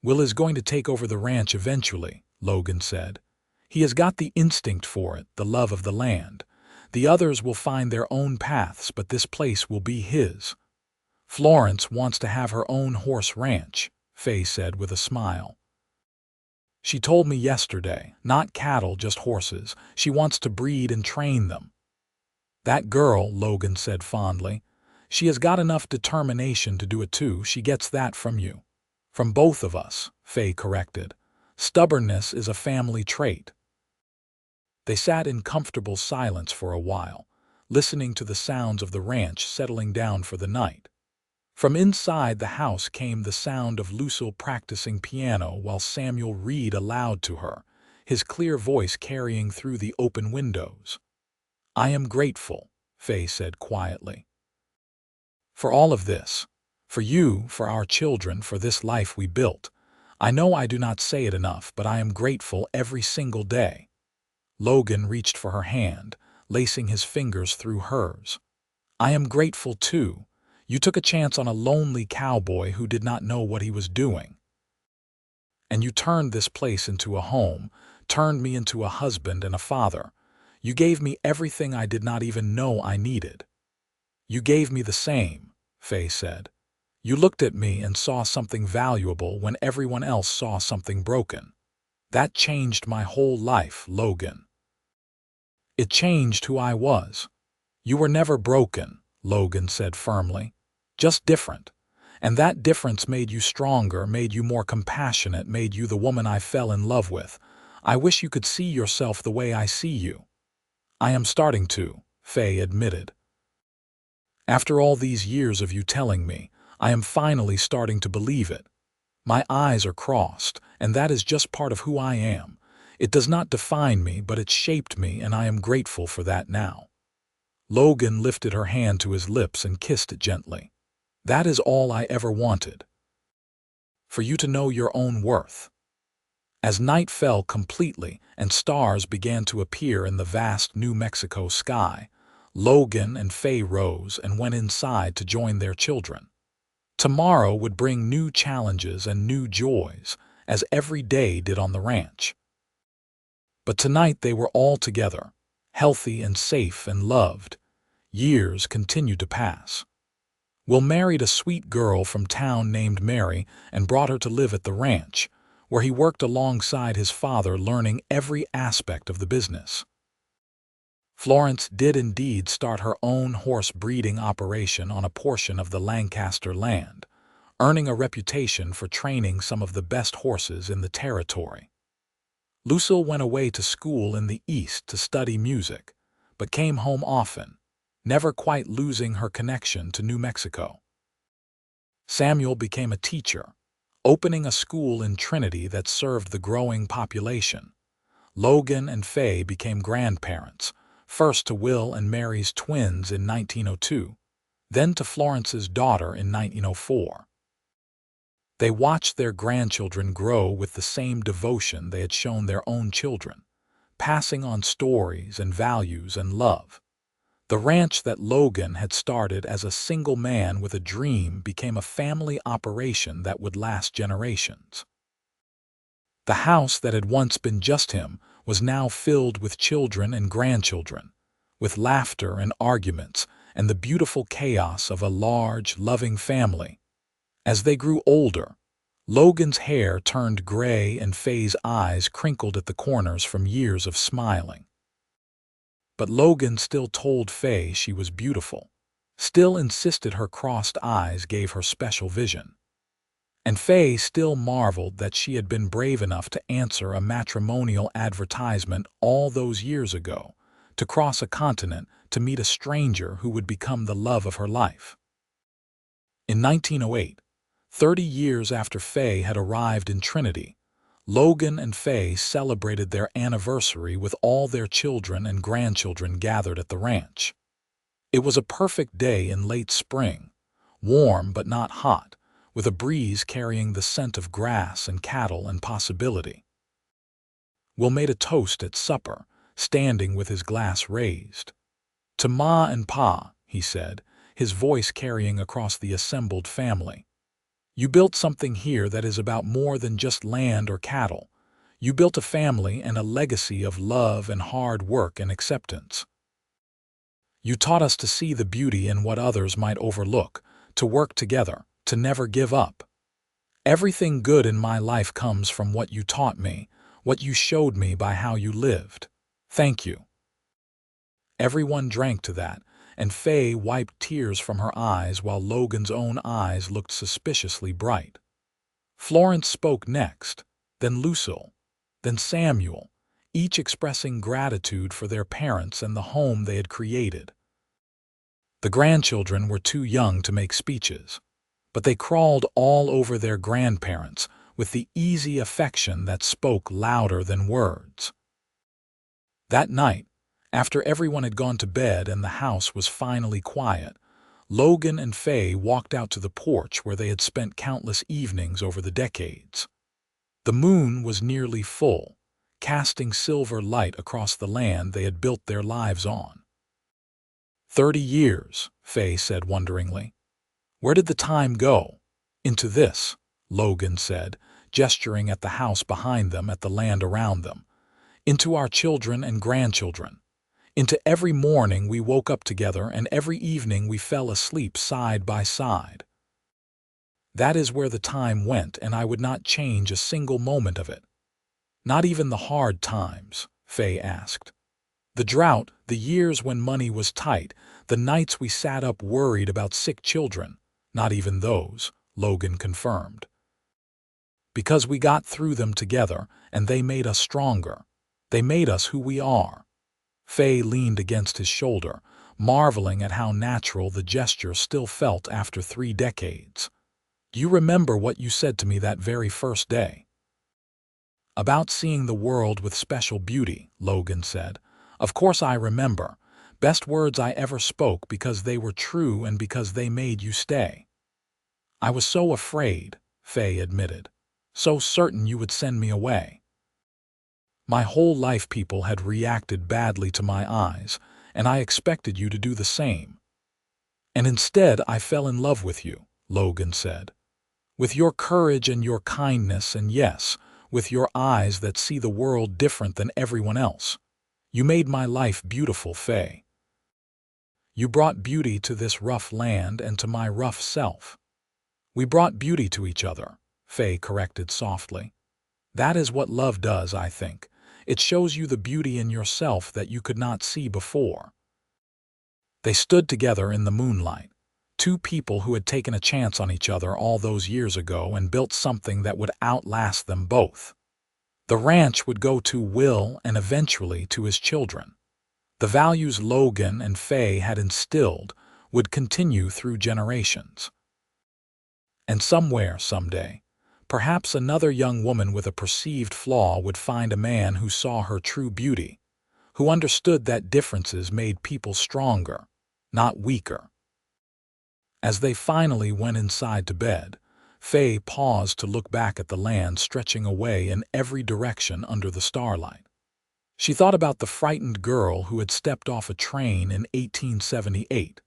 Speaker 1: "Will is going to take over the ranch eventually," Logan said. "He has got the instinct for it, the love of the land. The others will find their own paths, but this place will be his." "Florence wants to have her own horse ranch," Faye said with a smile. "She told me yesterday, not cattle, just horses. She wants to breed and train them." "That girl," Logan said fondly. "She has got enough determination to do it too. She gets that from you." "From both of us," Faye corrected. "Stubbornness is a family trait." They sat in comfortable silence for a while, listening to the sounds of the ranch settling down for the night. From inside the house came the sound of Lucille practicing piano while Samuel read aloud to her, his clear voice carrying through the open windows. "I am grateful," Faye said quietly. "For all of this. For you, for our children, for this life we built. I know I do not say it enough, but I am grateful every single day." Logan reached for her hand, lacing his fingers through hers. "I am grateful too. You took a chance on a lonely cowboy who did not know what he was doing. And you turned this place into a home, turned me into a husband and a father. You gave me everything I did not even know I needed." "You gave me the same," Faye said. "You looked at me and saw something valuable when everyone else saw something broken. That changed my whole life, Logan." "It changed who I was." "You were never broken," Logan said firmly. "Just different. And that difference made you stronger, made you more compassionate, made you the woman I fell in love with. I wish you could see yourself the way I see you." "I am starting to," Faye admitted. "After all these years of you telling me, I am finally starting to believe it. My eyes are crossed, and that is just part of who I am. It does not define me, but it shaped me, and I am grateful for that now." Logan lifted her hand to his lips and kissed it gently. "That is all I ever wanted. For you to know your own worth." As night fell completely and stars began to appear in the vast New Mexico sky, Logan and Faye rose and went inside to join their children. Tomorrow would bring new challenges and new joys, as every day did on the ranch. But tonight they were all together, healthy and safe and loved. Years continued to pass. Will married a sweet girl from town named Mary and brought her to live at the ranch, where he worked alongside his father, learning every aspect of the business. Florence did indeed start her own horse breeding operation on a portion of the Lancaster land, earning a reputation for training some of the best horses in the territory. Lucille went away to school in the East to study music, but came home often, never quite losing her connection to New Mexico. Samuel became a teacher, opening a school in Trinity that served the growing population. Logan and Faye became grandparents, first to Will and Mary's twins in 1902, then to Florence's daughter in 1904. They watched their grandchildren grow with the same devotion they had shown their own children, passing on stories and values and love. The ranch that Logan had started as a single man with a dream became a family operation that would last generations. The house that had once been just him was now filled with children and grandchildren, with laughter and arguments and the beautiful chaos of a large, loving family. As they grew older, Logan's hair turned gray and Faye's eyes crinkled at the corners from years of smiling. But Logan still told Faye she was beautiful, still insisted her crossed eyes gave her special vision. And Faye still marveled that she had been brave enough to answer a matrimonial advertisement all those years ago, to cross a continent to meet a stranger who would become the love of her life. In 1908, 30 years after Faye had arrived in Trinity, Logan and Faye celebrated their anniversary with all their children and grandchildren gathered at the ranch. It was a perfect day in late spring, warm but not hot, with a breeze carrying the scent of grass and cattle and possibility. Will made a toast at supper, standing with his glass raised. "To Ma and Pa," he said, his voice carrying across the assembled family. "You built something here that is about more than just land or cattle. You built a family and a legacy of love and hard work and acceptance. You taught us to see the beauty in what others might overlook, to work together, to never give up. Everything good in my life comes from what you taught me, what you showed me by how you lived. Thank you." Everyone drank to that, and Faye wiped tears from her eyes while Logan's own eyes looked suspiciously bright. Florence spoke next, then Lucille, then Samuel, each expressing gratitude for their parents and the home they had created. The grandchildren were too young to make speeches, but they crawled all over their grandparents with the easy affection that spoke louder than words. That night, after everyone had gone to bed and the house was finally quiet, Logan and Faye walked out to the porch where they had spent countless evenings over the decades. The moon was nearly full, casting silver light across the land they had built their lives on. 30 years, Faye said wonderingly. "Where did the time go?" "Into this," Logan said, gesturing at the house behind them, at the land around them. "Into our children and grandchildren. Into every morning we woke up together and every evening we fell asleep side by side. That is where the time went, and I would not change a single moment of it." "Not even the hard times?" Faye asked. "The drought, the years when money was tight, the nights we sat up worried about sick children?" "Not even those," Logan confirmed. "Because we got through them together, and they made us stronger. They made us who we are." Faye leaned against his shoulder, marveling at how natural the gesture still felt after 3 decades. "Do you remember what you said to me that very first day?" "About seeing the world with special beauty," Logan said. "Of course I remember. Best words I ever spoke, because they were true and because they made you stay." "I was so afraid," Faye admitted. "So certain you would send me away. My whole life people had reacted badly to my eyes, and I expected you to do the same. And instead I fell in love with you, Logan said. With your courage and your kindness, and yes, with your eyes that see the world different than everyone else. You made my life beautiful, Faye. You brought beauty to this rough land and to my rough self. We brought beauty to each other, Faye corrected softly. That is what love does, I think. It shows you the beauty in yourself that you could not see before. They stood together in the moonlight, two people who had taken a chance on each other all those years ago and built something that would outlast them both. The ranch would go to Will and eventually to his children. The values Logan and Faye had instilled would continue through generations. And somewhere, someday, perhaps another young woman with a perceived flaw would find a man who saw her true beauty, who understood that differences made people stronger, not weaker. As they finally went inside to bed, Faye paused to look back at the land stretching away in every direction under the starlight. She thought about the frightened girl who had stepped off a train in 1878,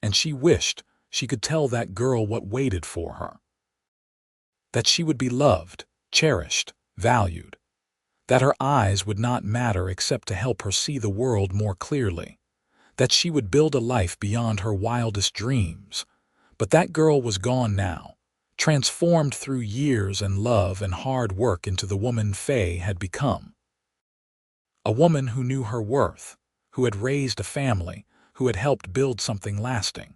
Speaker 1: and she wished she could tell that girl what waited for her. That she would be loved, cherished, valued. That her eyes would not matter except to help her see the world more clearly. That she would build a life beyond her wildest dreams. But that girl was gone now, transformed through years and love and hard work into the woman Faye had become. A woman who knew her worth, who had raised a family, who had helped build something lasting.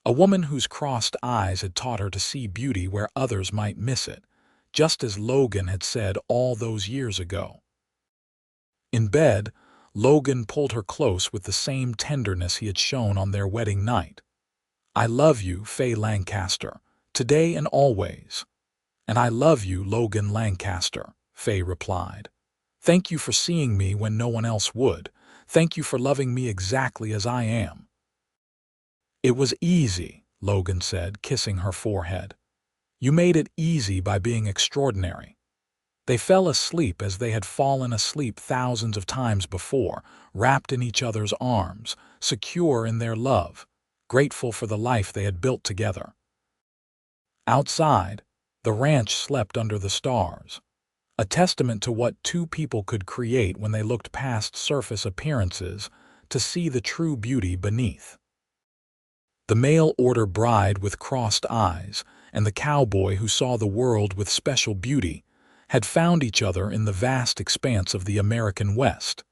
Speaker 1: A woman whose crossed eyes had taught her to see beauty where others might miss it, just as Logan had said all those years ago. In bed, Logan pulled her close with the same tenderness he had shown on their wedding night. I love you, Faye Lancaster, today and always. And I love you, Logan Lancaster, Faye replied. Thank you for seeing me when no one else would. Thank you for loving me exactly as I am. It was easy, Logan said, kissing her forehead. You made it easy by being extraordinary. They fell asleep as they had fallen asleep thousands of times before, wrapped in each other's arms, secure in their love, grateful for the life they had built together. Outside, the ranch slept under the stars, a testament to what two people could create when they looked past surface appearances to see the true beauty beneath. The mail-order bride with crossed eyes and the cowboy who saw the world with special beauty had found each other in the vast expanse of the American West,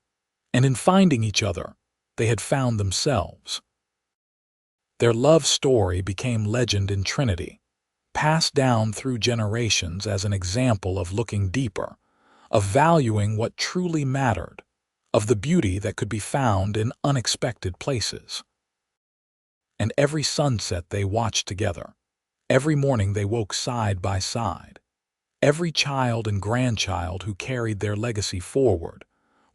Speaker 1: and in finding each other, they had found themselves. Their love story became legend in Trinity, passed down through generations as an example of looking deeper, of valuing what truly mattered, of the beauty that could be found in unexpected places. And every sunset they watched together, every morning they woke side by side, every child and grandchild who carried their legacy forward,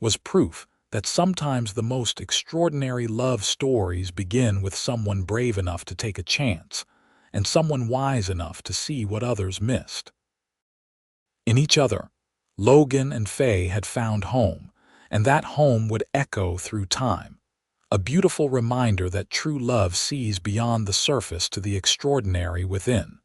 Speaker 1: was proof that sometimes the most extraordinary love stories begin with someone brave enough to take a chance, and someone wise enough to see what others missed. In each other, Logan and Faye had found home, and that home would echo through time, a beautiful reminder that true love sees beyond the surface to the extraordinary within.